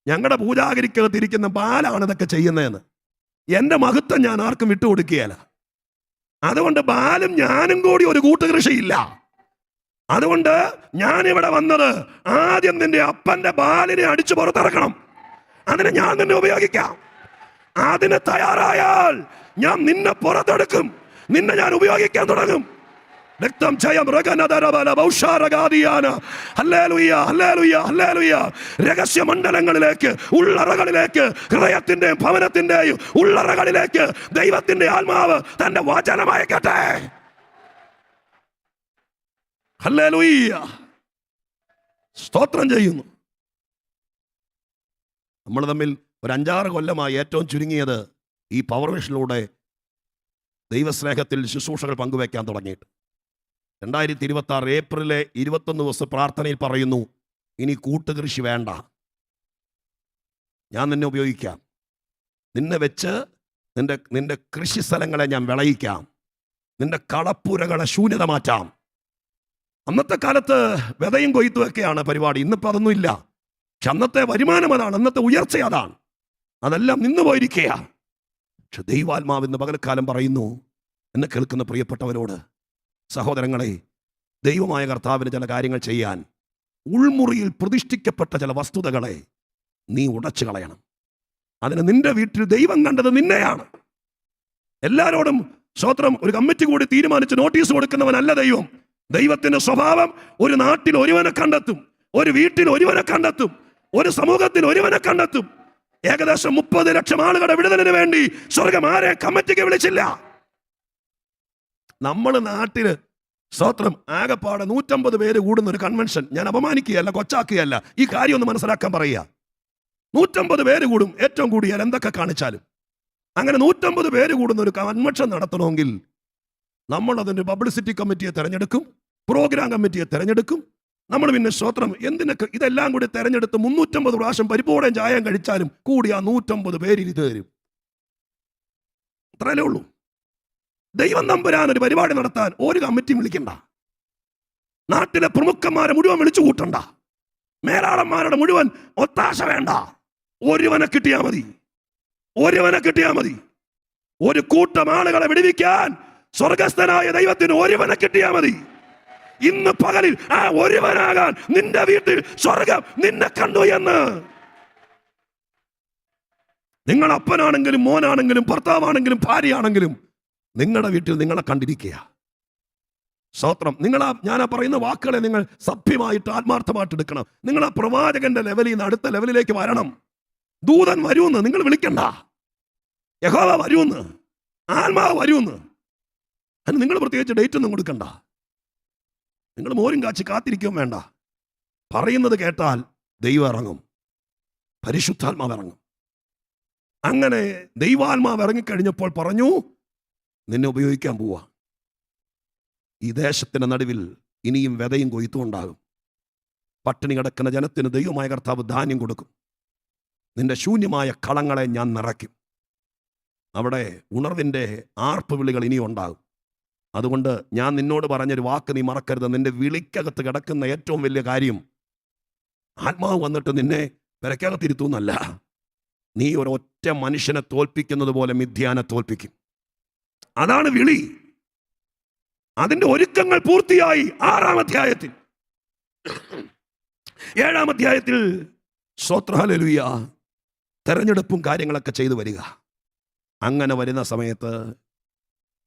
ഞങ്ങളുടെ പൂജാഗിരിക്കകത്തിരിക്കുന്ന ബാലാണ് ഇതൊക്കെ ചെയ്യുന്നതെന്ന്. എൻ്റെ മഹത്വം ഞാൻ ആർക്കും വിട്ടുകൊടുക്കുകയല്ല. അതുകൊണ്ട് ബാലും ഞാനും കൂടി ഒരു കൂട്ടുകൃഷിയില്ല. അതുകൊണ്ട് ഞാനിവിടെ വന്നത് ആദ്യം നിന്റെ അപ്പന്റെ ബാലിനെ അടിച്ചു പുറത്തിറക്കണം. അതിന് ഞാൻ നിന്നെ ഉപയോഗിക്കാം. അതിന് തയ്യാറായാൽ ഞാൻ നിന്നെ പുറത്തെടുക്കും, നിന്നെ ഞാൻ ഉപയോഗിക്കാൻ തുടങ്ങും. രക്തം ജയം രഹസ്യമണ്ഡലങ്ങളിലേക്ക്, ഉള്ളറകളിലേക്ക്, ഹൃദയത്തിന്റെയും ഭവനത്തിന്റെയും ഉള്ളറകളിലേക്ക് ദൈവത്തിന്റെ ആത്മാവ് തന്റെ വചനം അയക്കട്ടെ. ഹല്ലേലൂയ. സ്തോത്രം ചെയ്യുന്നു. നമ്മൾ തമ്മിൽ ഒരു 5-6 കൊല്ലമായി ഏറ്റവും ചുരുങ്ങിയത് ഈ പവർ വിഷനിലൂടെ ദൈവസ്നേഹത്തിൽ ശുശ്രൂഷകൾ പങ്കുവയ്ക്കാൻ തുടങ്ങിയിട്ട് 2026 ഏപ്രിലെ 21 ദിവസം പ്രാർത്ഥനയിൽ പറയുന്നു, ഇനി കൂട്ടുകൃഷി വേണ്ട, ഞാൻ നിന്നെ ഉപയോഗിക്കാം. നിന്നെ വെച്ച് നിന്റെ കൃഷി സ്ഥലങ്ങളെ ഞാൻ വിളയിക്കാം, നിന്റെ കളപ്പുരകളെ ശൂന്യത മാറ്റാം. അന്നത്തെ കാലത്ത് വിതയും കൊയ്ത്തുമൊക്കെയാണ് പരിപാടി. ഇന്നിപ്പോൾ അതൊന്നുമില്ല. പക്ഷെ അന്നത്തെ വരുമാനം അതാണ്, അന്നത്തെ ഉയർച്ച അതാണ്. അതെല്ലാം നിന്നു പോയിരിക്കുക. പക്ഷെ ദൈവാത്മാവ് ഇന്ന് പകൽക്കാലം പറയുന്നു, എന്നെ കേൾക്കുന്ന പ്രിയപ്പെട്ടവരോട്, സഹോദരങ്ങളെ, ദൈവമായ കർത്താവിന് ചില കാര്യങ്ങൾ ചെയ്യാൻ ഉൾമുറിയിൽ പ്രതിഷ്ഠിക്കപ്പെട്ട ചില വസ്തുതകളെ നീ ഉടച്ചു കളയണം. അതിന് നിന്റെ വീട്ടിൽ ദൈവം കണ്ടത് നിന്നെയാണ്. എല്ലാവരോടും സ്വത്രം ഒരു കമ്മിറ്റി കൂടി തീരുമാനിച്ച് നോട്ടീസ് കൊടുക്കുന്നവനല്ല ദൈവം. ദൈവത്തിന്റെ സ്വഭാവം ഒരു നാട്ടിൽ ഒരുവനെ കണ്ടെത്തും, ഒരു വീട്ടിൽ ഒരുവനെ കണ്ടെത്തും, ഒരു സമൂഹത്തിൽ ഒരുവനെ കണ്ടെത്തും. ഏകദേശം 30 ലക്ഷം ആളുകളുടെ വിടുതലിന് വേണ്ടി സ്വർഗം ആരെ കമ്മിറ്റിക്ക് വിളിച്ചില്ല. നമ്മൾ നാട്ടില് സ്തോത്രം ആകെപ്പാടെ 150 പേര് കൂടുന്ന ഒരു കൺവെൻഷൻ, ഞാൻ അപമാനിക്കുകയല്ല, കൊച്ചാക്കുകയല്ല, ഈ കാര്യം ഒന്ന് മനസ്സിലാക്കാൻ പറയുക. 150 പേര് കൂടും, ഏറ്റവും കൂടിയാൽ എന്തൊക്കെ കാണിച്ചാലും. അങ്ങനെ 150 പേര് കൂടുന്ന ഒരു കൺവെൻഷൻ നടത്തണമെങ്കിൽ നമ്മൾ അതിൻ്റെ പബ്ലിസിറ്റി കമ്മിറ്റിയെ തിരഞ്ഞെടുക്കും, പ്രോഗ്രാം കമ്മിറ്റിയെ തിരഞ്ഞെടുക്കും. നമ്മൾ പിന്നെ സ്തോത്രം എന്തിനൊക്കെ ഇതെല്ലാം കൂടി തെരഞ്ഞെടുത്ത് 350 പ്രാവശ്യം പരിപ്പോടെയും ചായം കഴിച്ചാലും കൂടി ആ 150 പേര് ഇത് തരും. അത്രയല്ലേ ഉള്ളൂ. ദൈവം നമ്പുരാൻ ഒരു പരിപാടി നടത്താൻ ഒരു കമ്മിറ്റിയും വിളിക്കണ്ട. നാട്ടിലെ പ്രമുഖന്മാരെ മുഴുവൻ വിളിച്ചു കൂട്ടണ്ട. മേലാളന്മാരുടെ മുഴുവൻ ഒത്താശ വേണ്ട. ഒരുവനെ കിട്ടിയാൽ മതി. ഒരു കൂട്ടം ആളുകളെ വിടുവിക്കാൻ സ്വർഗസ്ഥനായ ദൈവത്തിന് ഒരുവനെ കിട്ടിയാൽ മതി. ഇന്ന് പകലിൽ ആ ഒരുവനാകാൻ നിന്റെ വീട്ടിൽ സ്വർഗം നിന്നെ കണ്ടു എന്ന്. നിങ്ങൾ അപ്പനാണെങ്കിലും മോനാണെങ്കിലും ഭർത്താവാണെങ്കിലും ഭാര്യയാണെങ്കിലും നിങ്ങളുടെ വീട്ടിൽ നിങ്ങളെ കണ്ടിരിക്കുക. സ്തോത്രം. ഞാൻ പറയുന്ന വാക്കുകളെ നിങ്ങൾ സഭ്യമായിട്ട് ആത്മാർത്ഥമായിട്ട് എടുക്കണം. നിങ്ങൾ ആ പ്രവാചകന്റെ ലെവലിൽ നിന്ന് അടുത്ത ലെവലിലേക്ക് വരണം. ദൂതൻ വരുമെന്ന് നിങ്ങൾ വിളിക്കണ്ട. യഹോവ വരുമെന്ന്, ആത്മാവ് വരുമെന്ന്. അതിന് നിങ്ങൾ പ്രത്യേകിച്ച് ഡേറ്റ് ഒന്നും കൊടുക്കണ്ട. നിങ്ങൾ മോരും കാച്ചി കാത്തിരിക്കുകയും വേണ്ട. പറയുന്നത് കേട്ടാൽ ദൈവം ഇറങ്ങും, പരിശുദ്ധാത്മാവ് ഇറങ്ങും. അങ്ങനെ ദൈവാത്മാവ് ഇറങ്ങിക്കഴിഞ്ഞപ്പോൾ പറഞ്ഞു, നിന്നെ ഉപയോഗിക്കാൻ പോവാ. ഈ ദേശത്തിന്റെ നടുവിൽ ഇനിയും വിതയും കൊയ്ത്തും ഉണ്ടാകും. പട്ടിണി കിടക്കുന്ന ജനത്തിന് ദൈവമായ കർത്താവ് ധാന്യം കൊടുക്കും. നിന്റെ ശൂന്യമായ കളങ്ങളെ ഞാൻ നിറയ്ക്കും. അവിടെ ഉണർവിൻ്റെ ആർപ്പ് വിളികൾ ഇനിയും ഉണ്ടാകും. അതുകൊണ്ട് ഞാൻ നിന്നോട് പറഞ്ഞൊരു വാക്ക് നീ മറക്കരുത്. നിന്റെ വിളിക്കകത്ത് കിടക്കുന്ന ഏറ്റവും വലിയ കാര്യം ആത്മാവ് വന്നിട്ട് നിന്നെ പെരക്കകത്തിരുത്തുന്നല്ല, നീ ഒരൊറ്റ മനുഷ്യനെ തോൽപ്പിക്കുന്നത് പോലെ മിഥ്യാനെ തോൽപ്പിക്കും. അതാണ് വിളി. അതിന്റെ ഒരുക്കങ്ങൾ പൂർത്തിയായി 6-ാം അധ്യായത്തിൽ. 7-ാം അധ്യായത്തിൽ സ്തോത്രം, ഹല്ലേലൂയ, തെരഞ്ഞെടുപ്പും കാര്യങ്ങളൊക്കെ ചെയ്തു വരിക. അങ്ങനെ വരുന്ന സമയത്ത്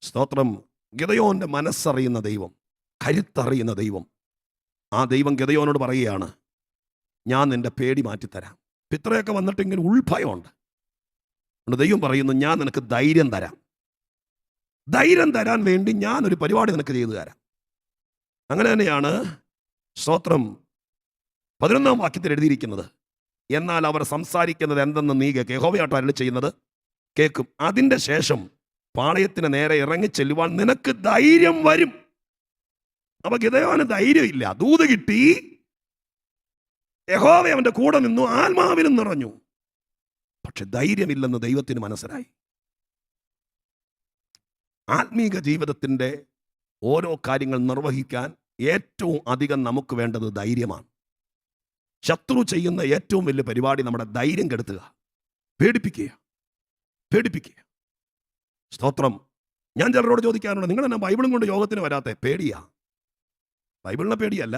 സ്തോത്രം, ഗിദെയോന്റെ മനസ്സറിയുന്ന ദൈവം, കരുത്തറിയുന്ന ദൈവം, ആ ദൈവം ഗിദെയോനോട് പറയുകയാണ്, ഞാൻ നിന്റെ പേടി മാറ്റിത്തരാം. ഇത്രയൊക്കെ വന്നിട്ട് ഇങ്ങനെ ഉൾഭയമുണ്ട്. ദൈവം പറയുന്നു, ഞാൻ നിനക്ക് ധൈര്യം തരാം. ധൈര്യം തരാൻ വേണ്ടി ഞാനൊരു പരിപാടി നിനക്ക് ചെയ്തു തരാം. അങ്ങനെ തന്നെയാണ് സ്തോത്രം 11-ാം വാക്യത്തിൽ എഴുതിയിരിക്കുന്നത്. എന്നാൽ അവർ സംസാരിക്കുന്നത് എന്തെന്ന് നീ കേൾക്കും. യഹോവയാട്ടോ അരുളി ചെയ്യുന്നത് കേൾക്കും. അതിൻ്റെ ശേഷം പാളയത്തിന് നേരെ ഇറങ്ങി ചെല്ലുവാൻ നിനക്ക് ധൈര്യം വരും. അപ്പൊ ഗിദെയോന് ധൈര്യമില്ല. ദൂത് കിട്ടി, യഹോവ അവന്റെ കൂടെ നിന്നു, ആത്മാവിലും നിറഞ്ഞു. പക്ഷെ ധൈര്യമില്ലെന്ന് ദൈവത്തിന് മനസ്സിലായി. ആത്മീക ജീവിതത്തിൻ്റെ ഓരോ കാര്യങ്ങൾ നിർവഹിക്കാൻ ഏറ്റവും അധികം നമുക്ക് വേണ്ടത് ധൈര്യമാണ്. ശത്രു ചെയ്യുന്ന ഏറ്റവും വലിയ പരിപാടി നമ്മുടെ ധൈര്യം കെടുത്തുക, പേടിപ്പിക്കുക. സ്തോത്രം. ഞാൻ ചിലരോട് ചോദിക്കാറുണ്ട്, നിങ്ങൾ എന്നാ ബൈബിളും കൊണ്ട് യോഗത്തിന് വരാത്തെ? പേടിയാ. ബൈബിളിനെ പേടിയല്ല,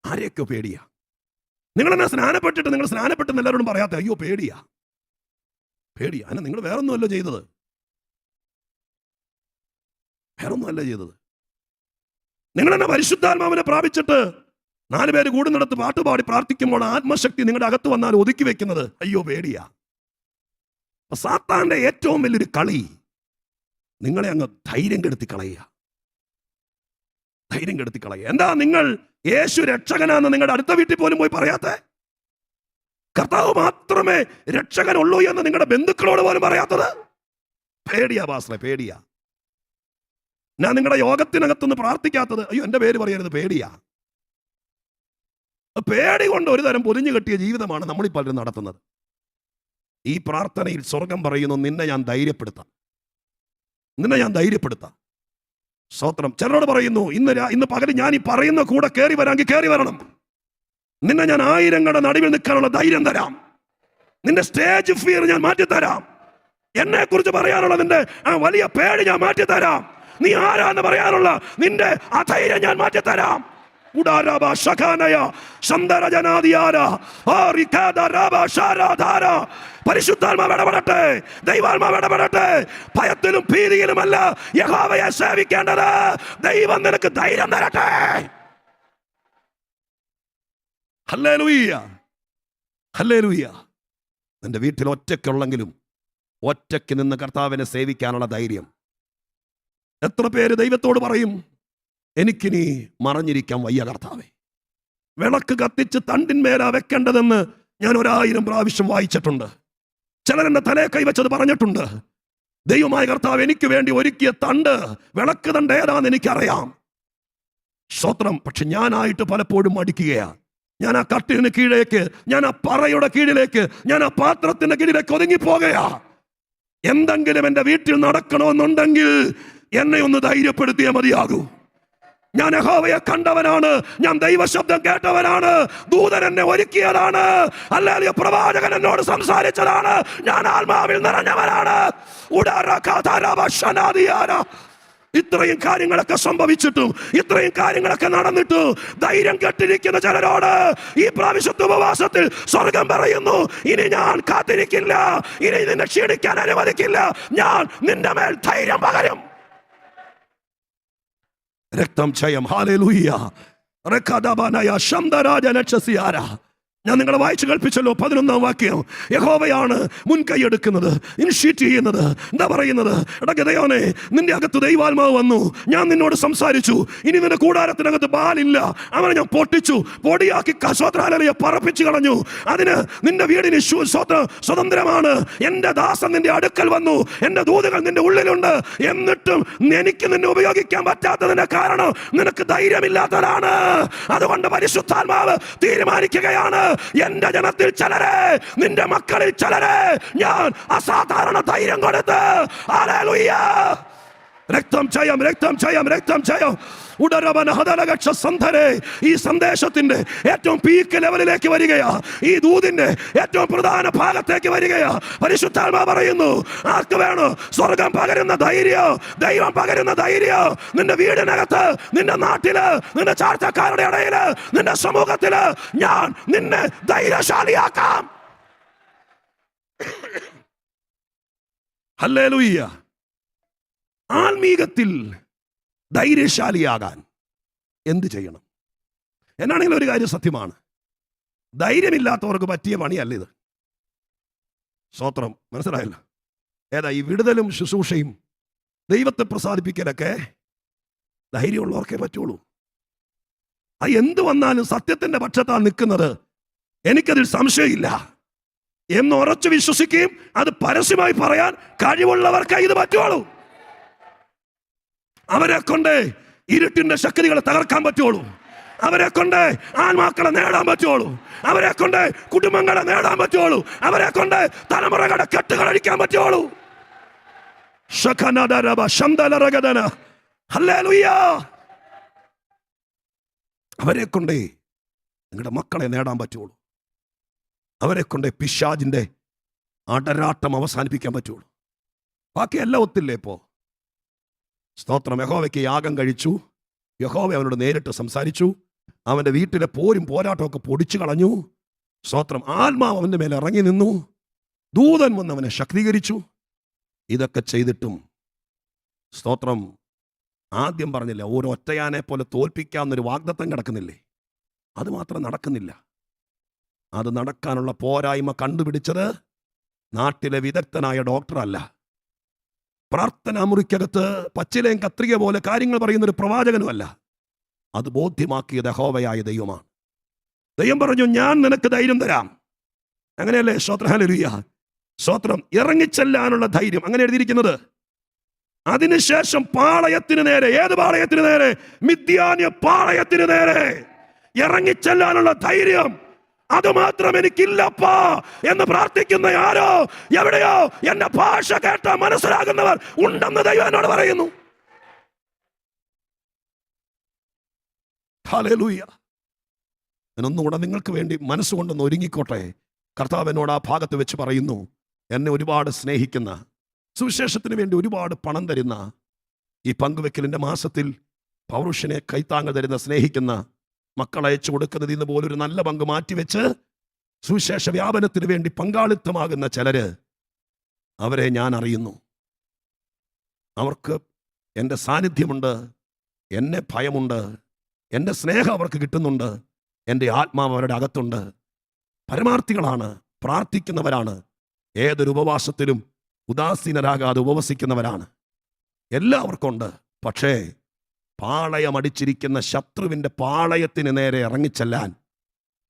ആരെയൊക്കെയോ പേടിയാ. നിങ്ങളെന്നാ സ്നാനപ്പെട്ടിട്ട് നിങ്ങൾ സ്നാനപ്പെട്ടെന്ന് എല്ലാവരോടും പറയാത്ത? അയ്യോ പേടിയാ. അല്ല, നിങ്ങൾ വേറൊന്നുമല്ല ചെയ്തത്. നിങ്ങളെന്നെ പരിശുദ്ധാത്മാവിനെ പ്രാപിച്ചിട്ട് 4 പേര് കൂടുന്നിടത്ത് പാട്ടുപാടി പ്രാർത്ഥിക്കുമ്പോൾ ആത്മശക്തി നിങ്ങളുടെ അകത്ത് വന്നാൽ ഒതുക്കി വെക്കുന്നത് അയ്യോ പേടിയാ. സാത്താന്റെ ഏറ്റവും വലിയൊരു കളി നിങ്ങളെ അങ്ങ് ധൈര്യം കെടുത്തി കളയുക. എന്താ നിങ്ങൾ യേശു രക്ഷകനാന്ന് നിങ്ങളുടെ അടുത്ത വീട്ടിൽ പോലും പോയി പറയാത്തെ? കർത്താവ് മാത്രമേ രക്ഷകനുള്ളൂ എന്ന് നിങ്ങളുടെ ബന്ധുക്കളോട് പോലും പറയാത്തത്? പേടിയാ പാസ്റ്ററെ, പേടിയാ. ഞാൻ നിങ്ങളുടെ യോഗത്തിനകത്തുനിന്ന് പ്രാർത്ഥിക്കാത്തത്? അയ്യോ എൻ്റെ പേര് പറയരുത്, പേടിയാ. പേടി കൊണ്ട് ഒരു തരം പൊതിഞ്ഞു കെട്ടിയ ജീവിതമാണ് നമ്മളീ പലരും നടത്തുന്നത്. ഈ പ്രാർത്ഥനയിൽ സ്വർഗം പറയുന്നു, നിന്നെ ഞാൻ ധൈര്യപ്പെടുത്താം. സ്തോത്രം. ചിലരോട് പറയുന്നു, ഇന്ന് പകൽ ഞാൻ ഈ പറയുന്ന കൂടെ കയറി വരാമെങ്കിൽ കയറി വരണം. നിന്നെ ഞാൻ 1000 നടുവിൽ നിൽക്കാനുള്ള ധൈര്യം തരാം. നിന്റെ സ്റ്റേജ് ഫിയർ ഞാൻ മാറ്റിത്തരാം. എന്നെ കുറിച്ച് പറയാനുള്ള നിന്റെ ആ വലിയ പേടി ഞാൻ മാറ്റിത്തരാം. നീ ആരാന്ന് പറയാനുള്ള നിന്റെ ആ ധൈര്യം ഞാൻ മാറ്റിത്തരാം. പരിശുദ്ധാത്മാവ് ഇടപെടട്ടെ, ദൈവാത്മാവ് ഇടപെടട്ടെ. ഭയത്തിലും ഭീതിയിലുമല്ല യഹോവയെ സേവിക്കേണ്ടത്. ദൈവം നിനക്ക് ധൈര്യം തരട്ടെ. Hallelujah, hallelujah. നിന്റെ വീട്ടിൽ ഒറ്റയ്ക്കുള്ളെങ്കിലും ഒറ്റയ്ക്ക് നിന്ന് കർത്താവിനെ സേവിക്കാനുള്ള ധൈര്യം. എത്ര പേര് ദൈവത്തോട് പറയും, എനിക്കിനി മറഞ്ഞിരിക്കാൻ വയ്യ കർത്താവേ. വിളക്ക് കത്തിച്ച് തണ്ടിന്മേലാ വെക്കേണ്ടതെന്ന് ഞാൻ 1000 പ്രാവശ്യം വായിച്ചിട്ടുണ്ട്. ചിലരെന്റെ തലയെ കൈവച്ചത് പറഞ്ഞിട്ടുണ്ട്. ദൈവമായ കർത്താവ് എനിക്ക് വേണ്ടി ഒരുക്കിയ തണ്ട്, വിളക്ക് തണ്ട് ഏതാന്ന് എനിക്കറിയാം. സ്തോത്രം. പക്ഷെ ഞാനായിട്ട് പലപ്പോഴും മടിക്കുകയാ. ഞാൻ ആ കട്ടിലിന് കീഴേക്ക്, ഞാൻ ആ പറയുടെ കീഴിലേക്ക്, ഞാൻ ആ പാത്രത്തിന്റെ കീഴിലേക്ക് ഒതുങ്ങിപ്പോകയാ. എന്തെങ്കിലും എൻ്റെ വീട്ടിൽ നടക്കണമെന്നുണ്ടെങ്കിൽ എന്നെ ഒന്ന് ധൈര്യപ്പെടുത്തിയേ മതിയാകൂ. ഞാൻ യഹോവയെ കണ്ടവനാണ്, ഞാൻ ദൈവശബ്ദം കേട്ടവനാണ്, ദൂതൻ എന്നെ ഒരുക്കിയതാണ്, അല്ലെങ്കിൽ പ്രവാചകൻ എന്നോട് സംസാരിച്ചതാണ്, ഞാൻ ആത്മാവിൽ നിറഞ്ഞവനാണ്. ഇത്രയും കാര്യങ്ങളൊക്കെ സംഭവിച്ചിട്ടും, ഇത്രയും കാര്യങ്ങളൊക്കെ നടന്നിട്ടും ധൈര്യം കെട്ടിരിക്കുന്ന ചിലരോട് ഈ പ്രാവശ്യത്തെ ഉപവാസത്തിൽ സ്വർഗം പറയുന്നു, ഇനി ഞാൻ കാത്തിരിക്കില്ല, ഇനി നിന്നെ ക്ഷീണിക്കാൻ അനുവദിക്കില്ല, ഞാൻ നിന്റെ മേൽ ധൈര്യം പകരും. രക്തം ജയം. ഹല്ലേലൂയ. ഞാൻ നിങ്ങളെ വായിച്ചു കേൾപ്പിച്ചല്ലോ 11-ാം വാക്യം. യഹോവയാണ് മുൻകൈ എടുക്കുന്നത്, ഇനിഷ്യേറ്റ് ചെയ്യുന്നത്. എന്താ പറയുന്നത്? എടാ ഗിദെയോനെ, നിന്റെ അകത്ത് ദൈവാത്മാവ് വന്നു, ഞാൻ നിന്നോട് സംസാരിച്ചു. ഇനി നിന്റെ കൂടാരത്തിനകത്ത് ബാലില്ല, അവനെ ഞാൻ പൊട്ടിച്ചു, പൊടിയാക്കി സ്വത്രാലയെ പറപ്പിച്ചു കളഞ്ഞു. അതിന് നിന്റെ വീടിന് സ്വതന്ത്രമാണ്. എന്റെ ദാസൻ നിന്റെ അടുക്കൽ വന്നു, എന്റെ ദൂതകൾ നിന്റെ ഉള്ളിലുണ്ട്. എന്നിട്ടും എനിക്ക് നിന്നെ ഉപയോഗിക്കാൻ പറ്റാത്തതിന്റെ കാരണം നിനക്ക് ധൈര്യമില്ലാത്തതാണ്. അതുകൊണ്ട് പരിശുദ്ധാത്മാവ് തീരുമാനിക്കുകയാണ്, എന്റെ ജനത്തിൽ ചിലരെ, നിന്റെ മക്കളിൽ ചിലരെ ഞാൻ അസാധാരണ ധൈര്യം കൊടുത്ത്, ഹല്ലേലൂയ, രക്തം ജയം, രക്തം ജയം, രക്തം ജയം. ഈ സന്ദേശത്തിന്റെ ഏറ്റവും പീക്ക് ലെവലിലേക്ക് വരികയാ. ഈ ദൂതിന്റെ ഏറ്റവും പ്രധാന ഭാഗത്തേക്ക് വരികയാ. പരിശുദ്ധാത്മാവ് പറയുന്നു, ആർക്ക് വേണോ സ്വർഗം പകരുന്ന ധൈര്യം, ദൈവം പകരുന്ന ധൈര്യം നിന്റെ വീടിനകത്ത്, നിന്റെ നാട്ടില്, നിന്റെ ചാർച്ചക്കാരുടെ ഇടയില്, നിന്റെ സമൂഹത്തില് ഞാൻ നിന്നെ ധൈര്യശാലിയാക്കാം. ഹല്ലേലൂയ. ആത്മീകത്തിൽ ധൈര്യശാലിയാകാൻ എന്ത് ചെയ്യണം? എന്നാണെങ്കിലും ഒരു കാര്യം സത്യമാണ്, ധൈര്യമില്ലാത്തവർക്ക് പറ്റിയ പണിയല്ല ഇത്. സ്തോത്രം, മനസ്സിലായല്ലോ? ഏതാ ഈ വിടുതലും ശുശ്രൂഷയും ദൈവത്തെ പ്രസാദിപ്പിക്കലൊക്കെ ധൈര്യമുള്ളവർക്കേ പറ്റുള്ളൂ. അത് എന്ത് വന്നാലും സത്യത്തിന്റെ പക്ഷത്താണ് നിൽക്കുന്നത്, എനിക്കതിൽ സംശയമില്ല എന്ന് ഉറച്ചു വിശ്വസിക്കുകയും അത് പരസ്യമായി പറയാൻ കഴിവുള്ളവർക്കേ ഇത് പറ്റുള്ളൂ. അവരെ കൊണ്ട് ഇരുട്ടിന്റെ ശക്തികളെ തകർക്കാൻ പറ്റുള്ളൂ. അവരെ കൊണ്ട് ആത്മാക്കളെ നേടാൻ പറ്റുള്ളൂ. അവരെ കൊണ്ട് കുടുംബങ്ങളെ നേടാൻ പറ്റുള്ളൂ. അവരെ കൊണ്ട് തലമുറകളുടെ കെട്ടുകൾ അഴിക്കാൻ പറ്റുള്ളൂ. അവരെ കൊണ്ടേ നിങ്ങളുടെ മക്കളെ നേടാൻ പറ്റുള്ളൂ. അവരെ കൊണ്ട് പിശാചിന്റെ അടരാട്ടം അവസാനിപ്പിക്കാൻ പറ്റുള്ളൂ. ബാക്കി എല്ലാം ഒത്തില്ലേ ഇപ്പോ? സ്തോത്രം. യഹോവയ്ക്ക് യാഗം കഴിച്ചു, യഹോവ അവനോട് നേരിട്ട് സംസാരിച്ചു, അവന്റെ വീട്ടിലെ പോരും പോരാട്ടമൊക്കെ പൊടിച്ചു കളഞ്ഞു. സ്തോത്രം. ആത്മാവ് അവന്റെ മേലെ ഇറങ്ങി നിന്നു, ദൂതൻ വന്ന് അവനെ ശക്തീകരിച്ചു. ഇതൊക്കെ ചെയ്തിട്ടും സ്തോത്രം, ആദ്യം പറഞ്ഞില്ല, ഓരോ ഒറ്റയാനെ പോലെ തോൽപ്പിക്കാവുന്നൊരു വാഗ്ദത്തം കിടക്കുന്നില്ലേ, അത് മാത്രം നടക്കുന്നില്ല. അത് നടക്കാനുള്ള പോരായ്മ കണ്ടുപിടിച്ചത് നാട്ടിലെ വിദഗ്ധനായ ഡോക്ടറല്ല, പ്രാർത്ഥനാ മുറിക്കകത്ത് പച്ചിലയും കത്രിക പോലെ കാര്യങ്ങൾ പറയുന്നൊരു പ്രവാചകനുമല്ല. അത് ബോധ്യമാക്കിയത് യഹോവയായ ദൈവമാണ്. ദൈവം പറഞ്ഞു, ഞാൻ നിനക്ക് ധൈര്യം തരാം. അങ്ങനെയല്ലേ? സ്തോത്രം, ഹല്ലേലൂയ, സ്തോത്രം. ഇറങ്ങിച്ചെല്ലാനുള്ള ധൈര്യം, അങ്ങനെ എഴുതിയിരിക്കുന്നത്. അതിനുശേഷം പാളയത്തിന് നേരെ, ഏത് പാളയത്തിന് നേരെ? മിദ്യാന്യ പാളയത്തിന് നേരെ ഇറങ്ങിച്ചെല്ലാനുള്ള ധൈര്യം അതുമാത്രം എനിക്കില്ലപ്പാ എന്ന് പ്രാർത്ഥിക്കുന്ന ആരോ എവിടെയോ എന്റെ ഭാഷ കേട്ട മനസ്സിലാകുന്നവർ ഉണ്ടെന്ന് ദൈവം എന്നോട് പറയുന്നു. ഹല്ലേലൂയ. ഒന്നുകൂടെ നിങ്ങൾക്ക് വേണ്ടി മനസ്സുകൊണ്ടൊന്ന് ഒരുങ്ങിക്കോട്ടെ. കർത്താവ് എന്നോട് ആ ഭാഗത്ത് വെച്ച് പറയുന്നു, എന്നെ ഒരുപാട് സ്നേഹിക്കുന്ന, സുവിശേഷത്തിന് വേണ്ടി ഒരുപാട് പണം തരുന്ന, ഈ പങ്കുവെക്കലിന്റെ മാസത്തിൽ പൗരുഷനെ കൈത്താങ്ങ് തരുന്ന, സ്നേഹിക്കുന്ന, മക്കളയച്ചു കൊടുക്കുന്നതിൽ നിന്ന് പോലൊരു നല്ല പങ്ക് മാറ്റിവെച്ച് സുവിശേഷ വ്യാപനത്തിന് വേണ്ടി പങ്കാളിത്തമാകുന്ന ചിലര്, അവരെ ഞാൻ അറിയുന്നു. അവർക്ക് എൻ്റെ സാന്നിധ്യമുണ്ട്, എന്നെ ഭയമുണ്ട്, എൻ്റെ സ്നേഹം അവർക്ക് കിട്ടുന്നുണ്ട്, എൻ്റെ ആത്മാവ് അവരുടെ അകത്തുണ്ട്. പരമാർത്ഥികളാണ്, പ്രാർത്ഥിക്കുന്നവരാണ്, ഏതൊരു ഉപവാസത്തിലും ഉദാസീനരാകാതെ ഉപവസിക്കുന്നവരാണ്. എല്ലാവർക്കും ഉണ്ട്. പക്ഷേ പാളയമടിച്ചിരിക്കുന്ന ശത്രുവിൻ്റെ പാളയത്തിന് നേരെ ഇറങ്ങിച്ചെല്ലാൻ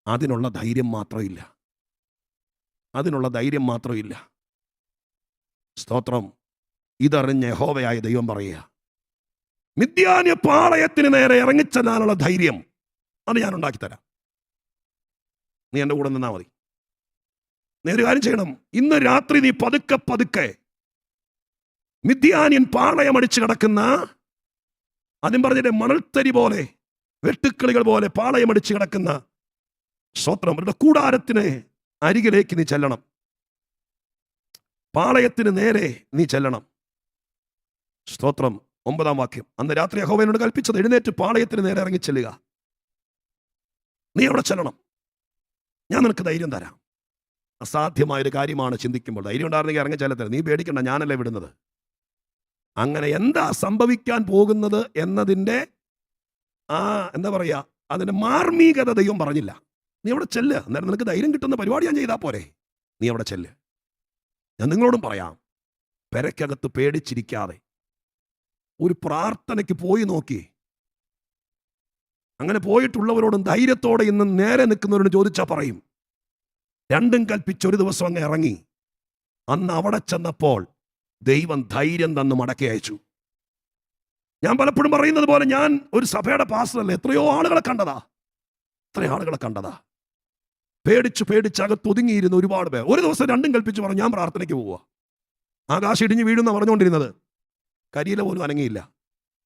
അതിനുള്ള ധൈര്യം മാത്രമില്ല. അതിനുള്ള ധൈര്യം മാത്രമില്ല. സ്തോത്രം. ഇതറിഞ്ഞ യഹോവയായ ദൈവം പറയുക, മിദ്യാന്യ പാളയത്തിന് നേരെ ഇറങ്ങിച്ചെല്ലാനുള്ള ധൈര്യം അത് ഞാൻ ഉണ്ടാക്കിത്തരാം. നീ എൻ്റെ കൂടെ നിന്നാൽ മതി. നീ ഒരു കാര്യം ചെയ്യണം. ഇന്ന് രാത്രി നീ പതുക്കെ പതുക്കെ മിദ്യാന്യൻ പാളയമടിച്ച് കിടക്കുന്ന, ആദ്യം പറഞ്ഞിട്ട് മണൽത്തരി പോലെ, വെട്ടുക്കിളികൾ പോലെ പാളയമടിച്ച് കിടക്കുന്ന സ്തോത്രം അവരുടെ കൂടാരത്തിന് അരികിലേക്ക് നീ ചെല്ലണം. പാളയത്തിന് നേരെ നീ ചെല്ലണം. സ്തോത്രം. 9-ാം വാക്യം. അന്ന് രാത്രി യഹോവ എന്നോട് കൽപ്പിച്ചത്, എഴുന്നേറ്റ് പാളയത്തിന് നേരെ ഇറങ്ങി ചെല്ലുക. നീ അവിടെ ചെല്ലണം, ഞാൻ നിനക്ക് ധൈര്യം തരാം. അസാധ്യമായൊരു കാര്യമാണ് ചിന്തിക്കുമ്പോൾ. ധൈര്യം ഉണ്ടായിരുന്നെങ്കിൽ ഇറങ്ങി ചെല്ലത്തില്ല. നീ പേടിക്കണ്ട, ഞാനല്ലേ വിടുന്നത്. അങ്ങനെ എന്താ സംഭവിക്കാൻ പോകുന്നത് എന്നതിൻ്റെ എന്താ പറയുക, അതിൻ്റെ മാർമീകത ദൈവം പറഞ്ഞില്ല. നീ അവിടെ ചെല്ല്. അന്നേരം നിനക്ക് ധൈര്യം കിട്ടുന്ന പരിപാടി ഞാൻ ചെയ്താൽ പോരെ. നീ അവിടെ ചെല്ല്. ഞാൻ നിങ്ങളോടും പറയാം, പെരയ്ക്കകത്ത് പേടിച്ചിരിക്കാതെ ഒരു പ്രാർത്ഥനയ്ക്ക് പോയി നോക്കി. അങ്ങനെ പോയിട്ടുള്ളവരോടും ധൈര്യത്തോടെ ഇന്ന് നേരെ നിൽക്കുന്നവരോട് ചോദിച്ചാൽ പറയും, രണ്ടും കൽപ്പിച്ചൊരു ദിവസം അങ്ങ് ഇറങ്ങി. അന്ന് അവിടെ ചെന്നപ്പോൾ ദൈവം ധൈര്യം തന്ന് മടക്കി അയച്ചു. ഞാൻ പലപ്പോഴും പറയുന്നത് പോലെ, ഞാൻ ഒരു സഭയുടെ പാസ്റ്ററല്ല, എത്രയോ ആളുകളെ കണ്ടതാ. പേടിച്ച് അകത്തൊതുങ്ങിയിരുന്ന ഒരുപാട് പേർ ഒരു ദിവസം രണ്ടും കൽപ്പിച്ച് പറഞ്ഞു, ഞാൻ പ്രാർത്ഥനയ്ക്ക് പോവുക. ആകാശം ഇടിഞ്ഞു വീഴുന്ന പറഞ്ഞുകൊണ്ടിരുന്നത്, കരിയില പോലും അനങ്ങിയില്ല.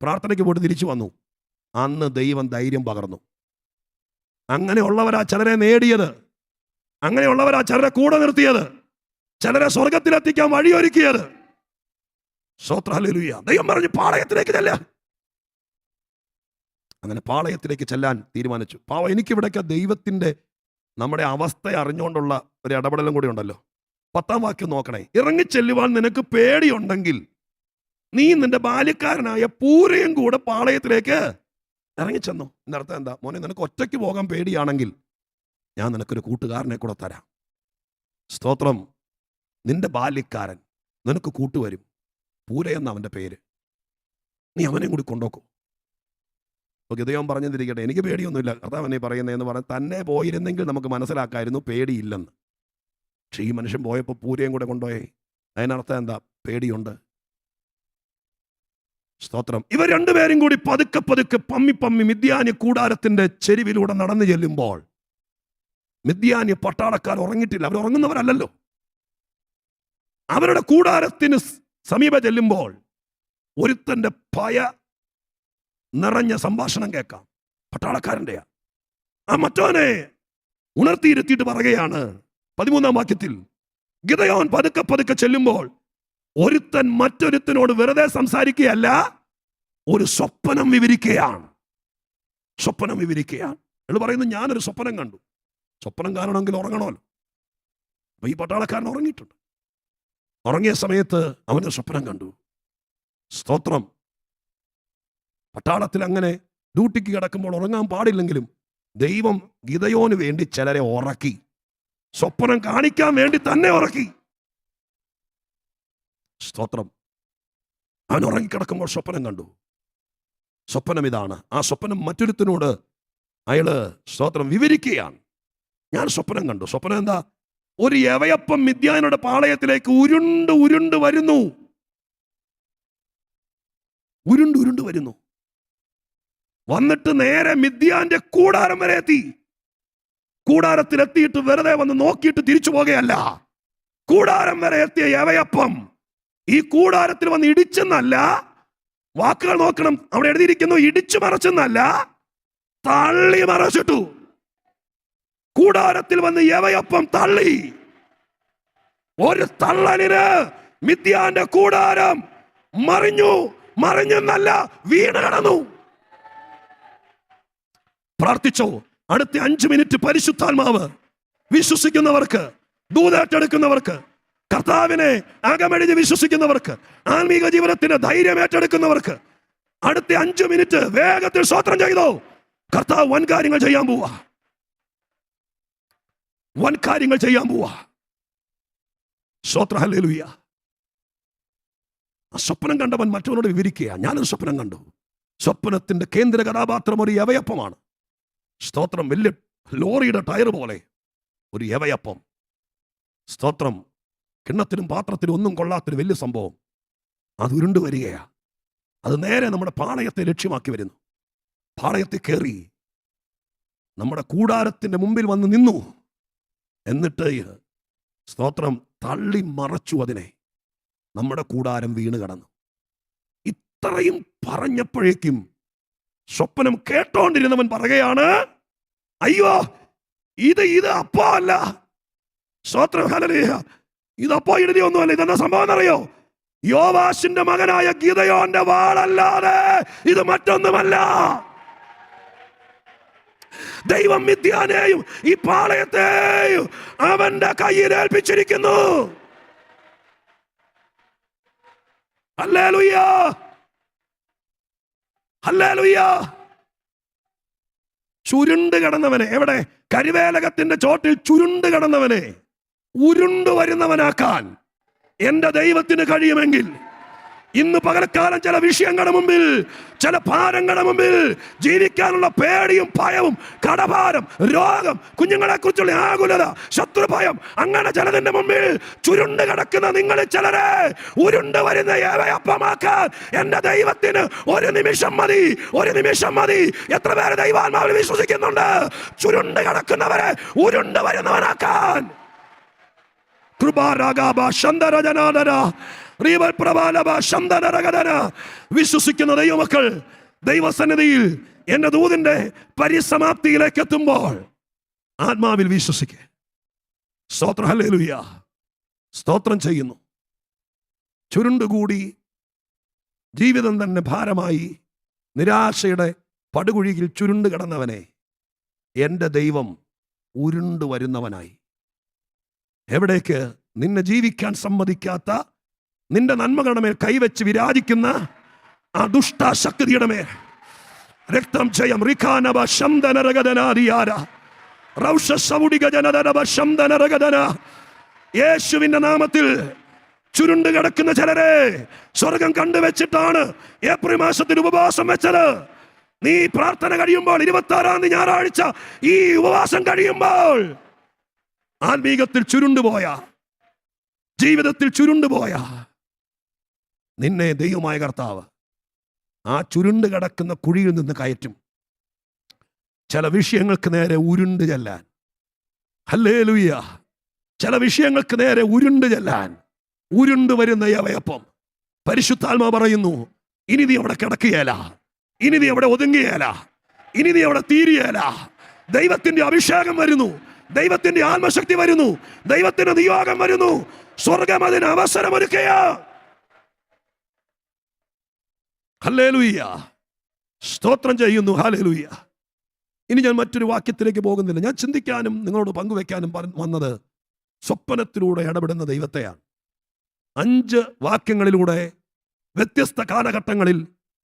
പ്രാർത്ഥനയ്ക്ക് പോയിട്ട് തിരിച്ചു വന്നു. അന്ന് ദൈവം ധൈര്യം പകർന്നു. അങ്ങനെയുള്ളവരാ ചിലരെ നേടിയത്, അങ്ങനെയുള്ളവരാ ചിലരെ കൂടെ നിർത്തിയത്, ചിലരെ സ്വർഗത്തിലെത്തിക്കാൻ വഴിയൊരുക്കിയത്. സ്തോത്രം, ഹല്ലേലൂയ. ദൈവം പറഞ്ഞു, പാളയത്തിലേക്ക് ചെല്ല. അങ്ങനെ പാളയത്തിലേക്ക് ചെല്ലാൻ തീരുമാനിച്ചു. എനിക്കിവിടേക്ക് ദൈവത്തിന്റെ നമ്മുടെ അവസ്ഥ അറിഞ്ഞുകൊണ്ടുള്ള ഒരു ഇടപെടലും കൂടി ഉണ്ടല്ലോ. 10-ാം വാക്യം നോക്കണേ. ഇറങ്ങിച്ചെല്ലുവാൻ നിനക്ക് പേടിയുണ്ടെങ്കിൽ നീ നിന്റെ ബാല്യക്കാരനായ പൂരയും കൂടെ പാളയത്തിലേക്ക് ഇറങ്ങിച്ചെന്നു. എന്റെ അർത്ഥം എന്താ? മോനെ, നിനക്ക് ഒറ്റയ്ക്ക് പോകാൻ പേടിയാണെങ്കിൽ ഞാൻ നിനക്കൊരു കൂട്ടുകാരനെ കൂടെ തരാം. സ്തോത്രം. നിന്റെ ബാല്യക്കാരൻ നിനക്ക് കൂട്ടുവരും. പൂരയെന്ന അവന്റെ പേര്. നീ അവനെയും കൂടി കൊണ്ടുപോക്കൂ. ഗിദെയോൻ പറഞ്ഞെന്നിരിക്കട്ടെ, എനിക്ക് പേടിയൊന്നുമില്ല, കർത്താവനെ പറയുന്നതെന്ന് പറഞ്ഞ് തന്നെ പോയിരുന്നെങ്കിൽ നമുക്ക് മനസ്സിലാക്കായിരുന്നു പേടിയില്ലെന്ന്. പക്ഷെ ഈ മനുഷ്യൻ പോയപ്പോൾ പൂരയും കൂടെ കൊണ്ടുപോയേ. അതിനർത്ഥം എന്താ? പേടിയുണ്ട്. സ്തോത്രം. ഇവർ രണ്ടുപേരും കൂടി പതുക്കെ പമ്മി മിദ്യാന്യ കൂടാരത്തിന്റെ ചെരുവിലൂടെ നടന്നു ചെല്ലുമ്പോൾ, മിദ്യാന്യ പട്ടാളക്കാർ ഉറങ്ങിയിട്ടില്ല. അവർ ഉറങ്ങുന്നവരല്ലല്ലോ. അവരുടെ കൂടാരത്തിന് സമീപം ചെല്ലുമ്പോൾ ഒരുത്തന്റെ ഭയ നിറഞ്ഞ സംഭാഷണം കേൾക്കാം. പട്ടാളക്കാരൻ്റെയാ. ആ മറ്റവനെ ഉണർത്തിയിരുത്തിയിട്ട് പറയുകയാണ് 13-ാം വാക്യത്തിൽ, ഗിദെയോൻ പതുക്കെ ചെല്ലുമ്പോൾ ഒരുത്തൻ മറ്റൊരുത്തനോട് വെറുതെ സംസാരിക്കുകയല്ല, ഒരു സ്വപ്നം വിവരിക്കുകയാണ്. എന്ന് പറയുന്നത്, ഞാനൊരു സ്വപ്നം കണ്ടു. സ്വപ്നം കാണണമെങ്കിൽ ഉറങ്ങണമല്ലോ. അപ്പൊ ഈ പട്ടാളക്കാരൻ ഉറങ്ങിയിട്ടുണ്ട്. ഉറങ്ങിയ സമയത്ത് അവന് സ്വപ്നം കണ്ടു. സ്തോത്രം. പട്ടാളത്തിൽ അങ്ങനെ ഡ്യൂട്ടിക്ക് കിടക്കുമ്പോൾ ഉറങ്ങാൻ പാടില്ലെങ്കിലും ദൈവം ഗിദെയോന് വേണ്ടി ചിലരെ ഉറക്കി. സ്വപ്നം കാണിക്കാൻ വേണ്ടി തന്നെ ഉറക്കി. സ്തോത്രം. അവൻ ഉറങ്ങിക്കിടക്കുമ്പോൾ സ്വപ്നം കണ്ടു. സ്വപ്നം ഇതാണ്. ആ സ്വപ്നം മറ്റൊരുത്തനോട് അയാള് സ്തോത്രം വിവരിക്കുകയാണ്. ഞാൻ സ്വപ്നം കണ്ടു. സ്വപ്നം എന്താ? ഒരു യവയപ്പം മിദ്യാന്യരുടെ പാളയത്തിലേക്ക് ഉരുണ്ട് വരുന്നു. ഉരുണ്ട് വരുന്നു. വന്നിട്ട് നേരെ മിദ്യാന്റെ കൂടാരം വരെ എത്തി. കൂടാരത്തിലെത്തിയിട്ട് വെറുതെ വന്ന് നോക്കിയിട്ട് തിരിച്ചു പോകുകയല്ല. കൂടാരം വരെ എത്തിയ യവയപ്പം ഈ കൂടാരത്തിൽ വന്ന് ഇടിച്ചെന്നല്ല, വാക്കുകൾ നോക്കണം, അവിടെ എഴുതിയിരിക്കുന്നു, ഇടിച്ചു മറച്ചെന്നല്ല, തള്ളി മറച്ചിട്ടു. കൂടാരത്തിൽ വന്ന് യവയപ്പം തള്ളി. ഒരു തള്ളലിന് മിദ്യാന്റെ കൂടാരം മറിഞ്ഞെന്നല്ല, വീണ് കിടന്നു. പ്രാർത്ഥിച്ചോ. അടുത്ത 5 മിനിറ്റ് പരിശുദ്ധാത്മാവ് വിശ്വസിക്കുന്നവർക്ക്, ദൂതേറ്റെടുക്കുന്നവർക്ക്, കർത്താവിനെ അകമഴിഞ്ഞ് വിശ്വസിക്കുന്നവർക്ക്, ആത്മീക ജീവിതത്തിന് ധൈര്യം ഏറ്റെടുക്കുന്നവർക്ക് അടുത്ത 5 മിനിറ്റ് വേഗത്തിൽ സ്തോത്രം ചെയ്തോ. കർത്താവ് വൻ കാര്യങ്ങൾ ചെയ്യാൻ പോവാ. സ്തോത്രം, ഹല്ലേലൂയ. ആ സ്വപ്നം കണ്ടവൻ മറ്റവനോട് വിവരിക്കുക, ഞാനൊരു സ്വപ്നം കണ്ടു. സ്വപ്നത്തിന്റെ കേന്ദ്ര കഥാപാത്രം ഒരു യവയപ്പമാണ്. സ്തോത്രം. വലിയ ലോറിയുടെ ടയർ പോലെ ഒരു യവയപ്പം. സ്തോത്രം. കിണ്ണത്തിനും പാത്രത്തിനും ഒന്നും കൊള്ളാത്തൊരു വലിയ സംഭവം. അത് ഉരുണ്ടു വരികയാ. അത് നേരെ നമ്മുടെ പാളയത്തെ ലക്ഷ്യമാക്കി വരുന്നു. പാളയത്തിൽ കയറി നമ്മുടെ കൂടാരത്തിന്റെ മുമ്പിൽ വന്ന് നിന്നു. എന്നിട്ട് സ്തോത്രം തള്ളി മറച്ചു അതിനെ. നമ്മുടെ കൂടാരം വീണ് കിടന്നു. ഇത്രയും പറഞ്ഞപ്പോഴേക്കും സ്വപ്നം കേട്ടോണ്ടിരുന്നവൻ പറയുകയാണ്, അയ്യോ, ഇത് അപ്പോ അല്ല. സ്തോത്രം, ഹല്ലേലൂയ. ഇതപ്പോ എഴുതിയൊന്നുമല്ല. ഇതെന്താ സംഭവം എന്നറിയോ? യോവാശിന്റെ മകനായ ഗിദെയോന്റെ വാളല്ലാതെ ഇത് മറ്റൊന്നുമല്ല. ദൈവം മിദ്യാനെയും ഈ പാളയത്തെയും അവന്റെ കയ്യിൽ ഏൽപ്പിച്ചിരിക്കുന്നു. Hallelujah, hallelujah. ചുരുണ്ട് കിടന്നവനെ, എവിടെ? കരുവേലകത്തിന്റെ ചോട്ടിൽ ചുരുണ്ട് കിടന്നവനെ ഉരുണ്ടു വരുന്നവനാക്കാൻ എന്റെ ദൈവത്തിന് കഴിയുമെങ്കിൽ ഇന്ന് പകൽക്കാലം ചില വിഷയങ്ങളുടെ മുമ്പിൽ, ചില ഭാരങ്ങളുടെ മുമ്പിൽ ജീവിക്കാനുള്ള പേടിയും ഭയവും, കടഭാരം, രോഗം, കുഞ്ഞുങ്ങളെ കുറിച്ചുള്ള ആകുലത, ശത്രുഭയം, അങ്ങനെ ചിലതിന്റെ മുമ്പിൽ ചുരുണ്ട് കിടക്കുന്ന നിങ്ങളിൽ ചിലരെ ഉരുണ്ട് വരുന്ന ഏവയപ്പമാക്കാൻ എന്റെ ദൈവത്തിന് ഒരു നിമിഷം മതി, ഒരു നിമിഷം മതി. എത്ര പേര് ദൈവാത്മാവിൽ വിശ്വസിക്കുന്നുണ്ട്? ചുരുണ്ട് കിടക്കുന്നവരെ ഉരുണ്ട് വരുന്നവനാക്കാൻ. വിശ്വസിക്കുന്ന ദൈവമക്കൾ ദൈവസന്നിധിയിൽ എന്റെ ദൂതിന്റെ പരിസമാപ്തിയിലേക്ക് എത്തുമ്പോൾ ആത്മാവിൽ വിശ്വസിക്കുക. സ്തോത്രം, ഹല്ലേലൂയ, സ്തോത്രം ചെയ്യുന്നു. ചുരുണ്ടുകൂടി ജീവിതം തന്നെ ഭാരമായി നിരാശയുടെ പടുകുഴിയിൽ ചുരുണ്ട് കിടന്നവനെ എന്റെ ദൈവം ഉരുണ്ടു വരുന്നവനായി. എവിടേക്ക്? നിന്നെ ജീവിക്കാൻ സമ്മതിക്കാത്ത, നിന്റെ നന്മകളുടെ മേൽ കൈവച്ച് വിരാജിക്കുന്ന ആ ദുഷ്ടശക്തിയുടെ മേൽ രക്തം ജയം. യേശുവിന്റെ നാമത്തിൽ ചുരുണ്ട് കിടക്കുന്ന ചിലരെ സ്വർഗം കണ്ടുവച്ചിട്ടാണ് ഏപ്രിൽ മാസത്തിൽ ഉപവാസം വെച്ചത്. നീ പ്രാർത്ഥന കഴിയുമ്പോൾ 26-ാം തീയതി ഞായറാഴ്ച ഈ ഉപവാസം കഴിയുമ്പോൾ ആത്മീകത്തിൽ ചുരുണ്ടുപോയ, ജീവിതത്തിൽ ചുരുണ്ടുപോയ നിന്നെ ദൈവമായ കർത്താവ് ആ ചുരുണ്ട് കിടക്കുന്ന കുഴിയിൽ നിന്ന് കയറ്റും. ചില വിഷയങ്ങൾക്ക് നേരെ ഉരുണ്ട് ചെല്ലാൻ. ഹല്ലേലൂയ. ചില വിഷയങ്ങൾക്ക് നേരെ ഉരുണ്ട് ചെല്ലാൻ, ഉരുണ്ട് വരുന്ന യവയപ്പം പരിശുദ്ധാത്മാവ് പറയുന്നു, ഇനി നീ അവിടെ കിടക്കുകയല്ല, ഇനി നീ അവിടെ ഒതുങ്ങുകയല്ല, ഇനി നീ അവിടെ തീരുകയല്ല. ദൈവത്തിന്റെ അഭിഷേകം വരുന്നു, ദൈവത്തിന്റെ ആത്മശക്തി വരുന്നു, ദൈവത്തിന്റെ നിയോഗം വരുന്നു. സ്വർഗം അതിന് അവസരമൊരുക്കുക. ഹല്ലേലൂയ, സ്തോത്രം ചെയ്യുന്നു. ഹല്ലേലൂയ. ഇനി ഞാൻ മറ്റൊരു വാക്യത്തിലേക്ക് പോകുന്നില്ല. ഞാൻ ചിന്തിക്കാനും നിങ്ങളോട് പങ്കുവെക്കാനും വന്നത് സ്വപ്നത്തിലൂടെ ഇടപെടുന്ന ദൈവത്തെയാണ്. 5 വാക്യങ്ങളിലൂടെ വ്യത്യസ്ത കാലഘട്ടങ്ങളിൽ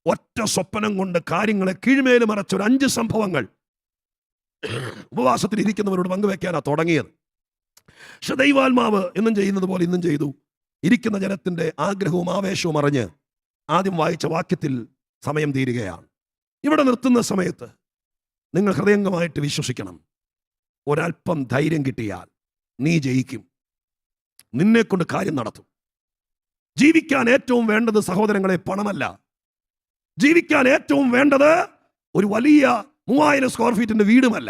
ഒറ്റ സ്വപ്നം കൊണ്ട് കാര്യങ്ങളെ കീഴ്മേല് മറച്ചൊരു 5 സംഭവങ്ങൾ ഉപവാസത്തിൽ ഇരിക്കുന്നവരോട് പങ്കുവെക്കാനാണ് തുടങ്ങിയത്. പക്ഷെ ദൈവാത്മാവ് എന്നും ചെയ്യുന്നത് പോലെ ഇന്നും ചെയ്തു. ഇരിക്കുന്ന ജനത്തിന്റെ ആഗ്രഹവും ആവേശവും അറിഞ്ഞ് ആദ്യം വായിച്ച വാക്യത്തിൽ സമയം തീരുകയാണ്. ഇവിടെ നിർത്തുന്ന സമയത്ത് നിങ്ങൾ ഹൃദയംഗമായിട്ട് വിശ്വസിക്കണം, ഒരല്പം ധൈര്യം കിട്ടിയാൽ നീ ജയിക്കും, നിന്നെ കൊണ്ട് കാര്യം നടത്തും. ജീവിക്കാൻ ഏറ്റവും വേണ്ടത് സഹോദരങ്ങളെ പണമല്ല. ജീവിക്കാൻ ഏറ്റവും വേണ്ടത് ഒരു വലിയ 3000 സ്ക്വയർ ഫീറ്റിന്റെ വീടുമല്ല.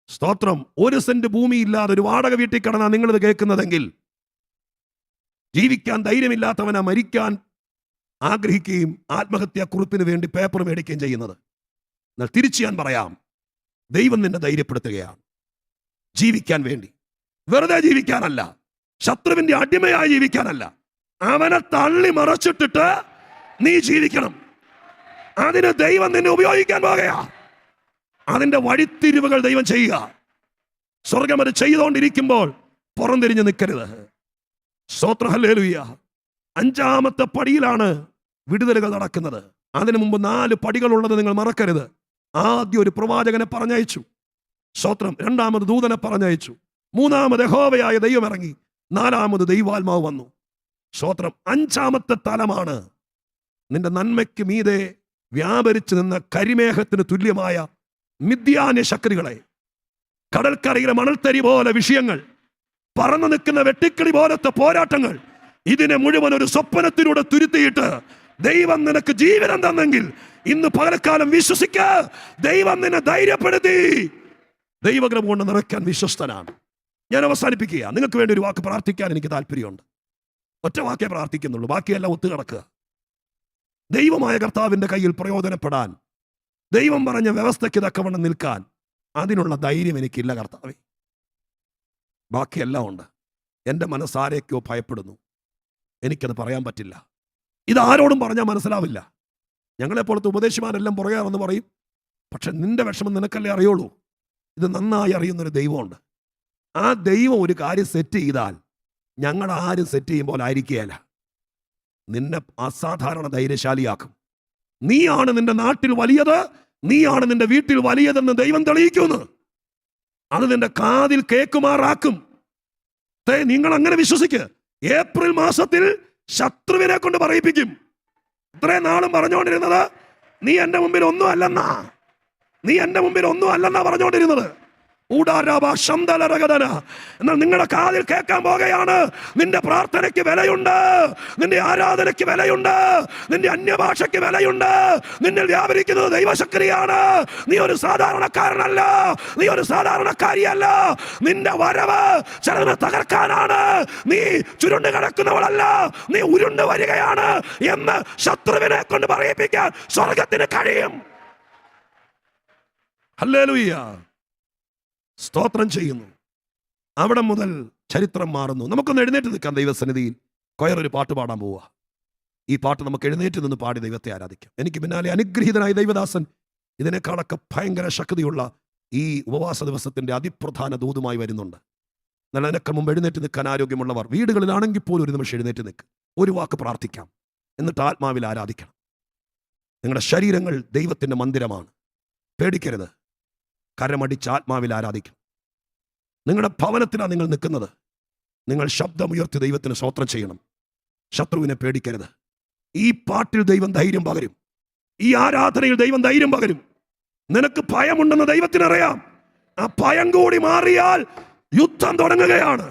സ്തോത്രം. 1 സെന്റ് ഭൂമി ഇല്ലാതെ ഒരു വാടക വീട്ടിൽ കിടന്നാ നിങ്ങളിത് കേൾക്കുന്നതെങ്കിൽ ജീവിക്കാൻ ധൈര്യമില്ലാത്തവനാ മരിക്കാൻ ആഗ്രഹിക്കുകയും ആത്മഹത്യാ കുറിപ്പിന് വേണ്ടി പേപ്പർ മേടിക്കുകയും ചെയ്യുന്നത്. എന്നാൽ തിരിച്ച് ഞാൻ പറയാം, ദൈവം നിന്നെ ധൈര്യപ്പെടുത്തുകയാണ് ജീവിക്കാൻ വേണ്ടി. വെറുതെ ജീവിക്കാനല്ല, ശത്രുവിന്റെ അടിമയായി ജീവിക്കാനല്ല, അവനെ തള്ളി മറച്ചിട്ടിട്ട് നീ ജീവിക്കണം. അതിന് ദൈവം നിന്നെ ഉപയോഗിക്കാൻ പോകുകയാ. അതിന്റെ വഴിത്തിരിവുകൾ ദൈവം ചെയ്യുക. സ്വർഗം അത് ചെയ്തുകൊണ്ടിരിക്കുമ്പോൾ പുറംതിരിഞ്ഞ് നിൽക്കരുത്. സ്തോത്രം, ഹല്ലേലൂയ. 5ാമത്തെ പടിയിലാണ് വിടുതലുകൾ നടക്കുന്നത്. അതിനു മുമ്പ് 4 പടികളുള്ളത് നിങ്ങൾ മറക്കരുത്. ആദ്യം ഒരു പ്രവാചകനെ പറഞ്ഞയച്ചു, സ്തോത്രം. 2ാമത് ദൂതനെ പറഞ്ഞയച്ചു. 3ാമത് യഹോവയായ ദൈവം ഇറങ്ങി. 4ാമത് ദൈവാത്മാവ് വന്നു. സ്തോത്രം. 5ാമത്തെ തലമാണ് നിന്റെ നന്മയ്ക്ക് മീതെ വ്യാപരിച്ചു നിന്ന കരിമേഘത്തിന് തുല്യമായ മിദ്യാന്യ ശക്തികളെ, കടൽക്കരയിലെ മണൽത്തരി പോലെ വിഷയങ്ങൾ, പറന്നു നിൽക്കുന്ന വെട്ടിക്കിളി പോലത്തെ പോരാട്ടങ്ങൾ, ഇതിനെ മുഴുവൻ ഒരു സ്വപ്നത്തിലൂടെ തുരുത്തിയിട്ട് ദൈവം നിനക്ക് ജീവിതം തന്നെങ്കിൽ ഇന്ന് പകൽക്കാലം വിശ്വസിക്ക. ദൈവം നിന്നെ ധൈര്യപ്പെടുത്തി ദൈവകൃപ കൊണ്ട് നിറയ്ക്കാൻ വിശ്വസ്തനാണ്. ഞാൻ അവസാനിപ്പിക്കുക. നിങ്ങൾക്ക് വേണ്ടി ഒരു വാക്ക് പ്രാർത്ഥിക്കാൻ എനിക്ക് താല്പര്യമുണ്ട്. ഒറ്റ വാക്കേ പ്രാർത്ഥിക്കുന്നുള്ളൂ, ബാക്കിയെല്ലാം ഒത്തുകിടക്കുക. ദൈവമായ കർത്താവിന്റെ കയ്യിൽ പ്രയോജനപ്പെടാൻ, ദൈവം പറഞ്ഞ വ്യവസ്ഥയ്ക്ക് തക്കവണ്ണം നിൽക്കാൻ അതിനുള്ള ധൈര്യം എനിക്കില്ല കർത്താവേ. ബാക്കിയെല്ലാം ഉണ്ട്. എൻ്റെ മനസ്സാരേക്കോ ഭയപ്പെടുന്നു, എനിക്കത് പറയാൻ പറ്റില്ല. ഇതാരോടും പറഞ്ഞാൽ മനസ്സിലാവില്ല. ഞങ്ങളെപ്പോലത്തെ ഉപദേശിമാരെല്ലാം പുറകെയാണെന്ന് പറയും. പക്ഷെ നിന്റെ വിഷമം നിനക്കല്ലേ അറിയുള്ളൂ. ഇത് നന്നായി അറിയുന്നൊരു ദൈവമുണ്ട്. ആ ദൈവം ഒരു കാര്യം സെറ്റ് ചെയ്താൽ ഞങ്ങൾ ആരും സെറ്റ് ചെയ്യുമ്പോൾ ആയിരിക്കുകയല്ല, നിന്നെ അസാധാരണ ധൈര്യശാലിയാക്കും. നീയാണ് നിന്റെ നാട്ടിൽ വലിയത്, നീയാണ് നിന്റെ വീട്ടിൽ വലിയതെന്ന് ദൈവം തെളിയിക്കുന്നു. അത് നിന്റെ കാതിൽ കേക്കുമാറാക്കും. നിങ്ങൾ അങ്ങനെ വിശ്വസിക്ക്. ഏപ്രിൽ മാസത്തിൽ ശത്രുവിനെ കൊണ്ട് പറയിപ്പിക്കും. ഇത്രയും നാളും പറഞ്ഞുകൊണ്ടിരുന്നത് നീ എന്റെ മുമ്പിൽ ഒന്നും അല്ലെന്നാ, നീ എന്റെ മുമ്പിൽ ഒന്നും അല്ലെന്നാ പറഞ്ഞുകൊണ്ടിരുന്നത്. എന്നാൽ നിങ്ങളുടെ കാതിൽ കേൾക്കാൻ പോകുകയാണ്, നിന്റെ പ്രാർത്ഥനയ്ക്ക് വിലയുണ്ട്, നിന്റെ ആരാധനയ്ക്ക് വിലയുണ്ട്, നിന്റെ അന്യഭാഷയ്ക്ക് വിലയുണ്ട്, നിന്നിൽ വ്യാപരിക്കുന്നത് ദൈവശക്തിയാണ്. നീ ഒരു സാധാരണക്കാരനല്ല, നീ ഒരു സാധാരണക്കാരിയല്ല. നിന്റെ വരവ് ചിലതിനെ തകർക്കാനാണ്. നീ ചുരുണ്ട് കിടക്കുന്നവളല്ല, നീ ഉരുണ്ട് വരികയാണ് എന്ന് ശത്രുവിനെ കൊണ്ട് പറയിപ്പിക്കാൻ സ്വർഗത്തിന് കഴിയും. ഹല്ലേലൂയ, സ്തോത്രം ചെയ്യുന്നു. അവിടെ മുതൽ ചരിത്രം മാറുന്നു. നമുക്കൊന്ന് എഴുന്നേറ്റ് നിൽക്കാം ദൈവസന്നിധിയിൽ. കൊയറൊരു പാട്ട് പാടാൻ പോവുക. ഈ പാട്ട് നമുക്ക് എഴുന്നേറ്റ് നിന്ന് പാടി ദൈവത്തെ ആരാധിക്കാം. എനിക്ക് പിന്നാലെ അനുഗ്രഹീതനായ ദൈവദാസൻ ഇതിനേക്കാളൊക്കെ ഭയങ്കര ശക്തിയുള്ള ഈ ഉപവാസ ദിവസത്തിന്റെ അതിപ്രധാന ദൂതുമായി വരുന്നുണ്ട്. എന്നാൽ അതിനൊക്കെ മുമ്പ് എഴുന്നേറ്റ് നിൽക്കാൻ ആരോഗ്യമുള്ളവർ വീടുകളിലാണെങ്കിൽ പോലും ഒരു നിമിഷം എഴുന്നേറ്റ് നിൽക്കുക. ഒരു വാക്ക് പ്രാർത്ഥിക്കാം, എന്നിട്ട് ആത്മാവിൽ ആരാധിക്കണം. നിങ്ങളുടെ ശരീരങ്ങൾ ദൈവത്തിന്റെ മന്ദിരമാണ്. പേടിക്കരുത്. കരമടിച്ച് ആത്മാവിൽ ആരാധിക്കും. നിങ്ങളുടെ ഭവനത്തിലാണ് നിങ്ങൾ നിൽക്കുന്നത്. നിങ്ങൾ ശബ്ദമുയർത്തി ദൈവത്തിന് സ്തോത്രം ചെയ്യണം. ശത്രുവിനെ പേടിക്കരുത്. ഈ പാട്ടിൽ ദൈവം ധൈര്യം പകരും. ഈ ആരാധനയിൽ ദൈവം ധൈര്യം പകരും. നിനക്ക് ഭയമുണ്ടെന്ന് ദൈവത്തിനറിയാം. ആ ഭയം കൂടി മാറിയാൽ യുദ്ധം തുടങ്ങുകയാണ്.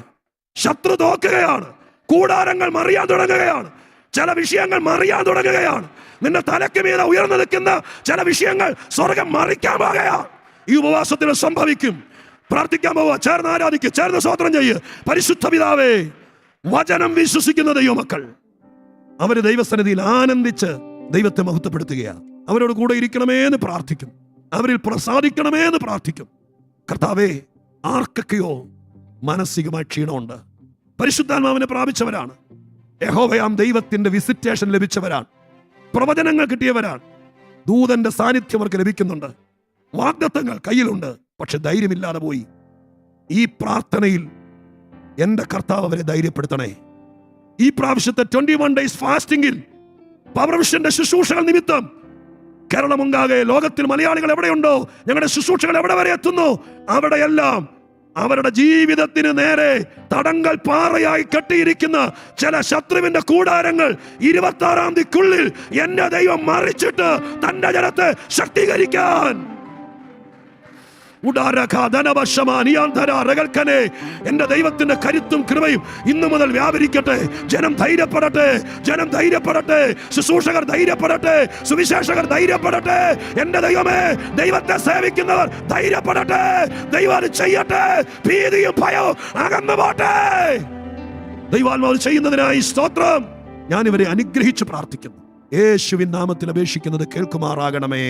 ശത്രു തോക്കുകയാണ്. കൂടാരങ്ങൾ മറിയാൻ തുടങ്ങുകയാണ്. ചില വിഷയങ്ങൾ മറിയാൻ തുടങ്ങുകയാണ്. നിന്റെ തലയ്ക്ക് മീതെ ഉയർന്നു നിൽക്കുന്ന ചില വിഷയങ്ങൾ സ്വർഗം മറിക്കാൻ പോകുകയാണ്. ഈ ഉപവാസത്തിൽ സംഭവിക്കും. പ്രാർത്ഥിക്കാൻ പോവുക. ചേർന്ന് ആരാധിക്കുക, ചേർന്ന് സ്തോത്രം ചെയ്യുക. പരിശുദ്ധ പിതാവേ, വചനം വിശ്വസിക്കുന്ന ദൈവമക്കൾ അവര് ദൈവസന്നിധിയിൽ ആനന്ദിച്ച് ദൈവത്തെ മഹത്വപ്പെടുത്തുകയാണ്. അവരോട് കൂടെ ഇരിക്കണമേ എന്ന് പ്രാർത്ഥിക്കും. അവരിൽ പ്രസാദിക്കണമേ എന്ന് പ്രാർത്ഥിക്കും. കർത്താവേ, ആർക്കൊക്കെയോ മാനസികമായ ക്ഷീണമുണ്ട്, പരിശുദ്ധാത്മാവിനെ പ്രാപിച്ചവരാണ്, യഹോവയാം ദൈവത്തിന്റെ വിസിറ്റേഷൻ ലഭിച്ചവരാണ്, പ്രവചനങ്ങൾ കിട്ടിയവരാണ്, ദൂതന്റെ സാന്നിധ്യം അവർക്ക് ലഭിക്കുന്നുണ്ട്, വാഗ്ദത്തങ്ങൾ കയ്യിലുണ്ട്, പക്ഷെ ധൈര്യമില്ലാതെ പോയി. ഈ പ്രാർത്ഥനയിൽ എൻ്റെ കർത്താവ് അവരെ ധൈര്യപ്പെടുത്തണേ. ഈ പ്രാവശ്യത്തെ 21 days ഫാസ്റ്റിംഗിൽ പവർ വിഷന്റെ ശുശ്രൂഷകൾ നിമിത്തം കേരളമുണ്ടാകെ, ലോകത്തിൽ മലയാളികൾ എവിടെയുണ്ടോ, ഞങ്ങളുടെ ശുശ്രൂഷകൾ എവിടെ വരെ എത്തുന്നു, അവിടെയെല്ലാം അവരുടെ ജീവിതത്തിന് നേരെ തടങ്കൽ പാറയായി കെട്ടിയിരിക്കുന്ന ചില ശത്രുവിന്റെ കൂടാരങ്ങൾ 26-ാം തീയതിക്കുള്ളിൽ എന്റെ ദൈവം മറിച്ചിട്ട് തന്റെ ജനത്തെ ശക്തീകരിക്കാൻ എന്റെ ദൈവത്തിന്റെ കരുത്തും കൃപയും ഇന്നു മുതൽ വ്യാപരിക്കട്ടെ. ജനം ധൈര്യപ്പെടട്ടെ, ജനം ധൈര്യപ്പെടട്ടെ, ശുശ്രൂഷകർ ധൈര്യപ്പെടട്ടെ, സുവിശേഷകർ ധൈര്യപ്പെടട്ടെ. എന്റെ ദൈവമേ, ദൈവത്തെ സേവിക്കുന്നവർ ധൈര്യപ്പെടട്ടെ. ദൈവം ചെയ്യട്ടെ. ഭീതിയും ഭയവും അകന്നു പോട്ടെ. ദൈവാത്മാവ് ചെയ്യുന്നതിനായി സ്തോത്രം. ഞാൻ ഇവരെ അനുഗ്രഹിച്ച് പ്രാർത്ഥിക്കുന്നു. യേശുവിൻ നാമത്തിൽ അപേക്ഷിക്കുന്നത് കേൾക്കുമാറാകണമേ.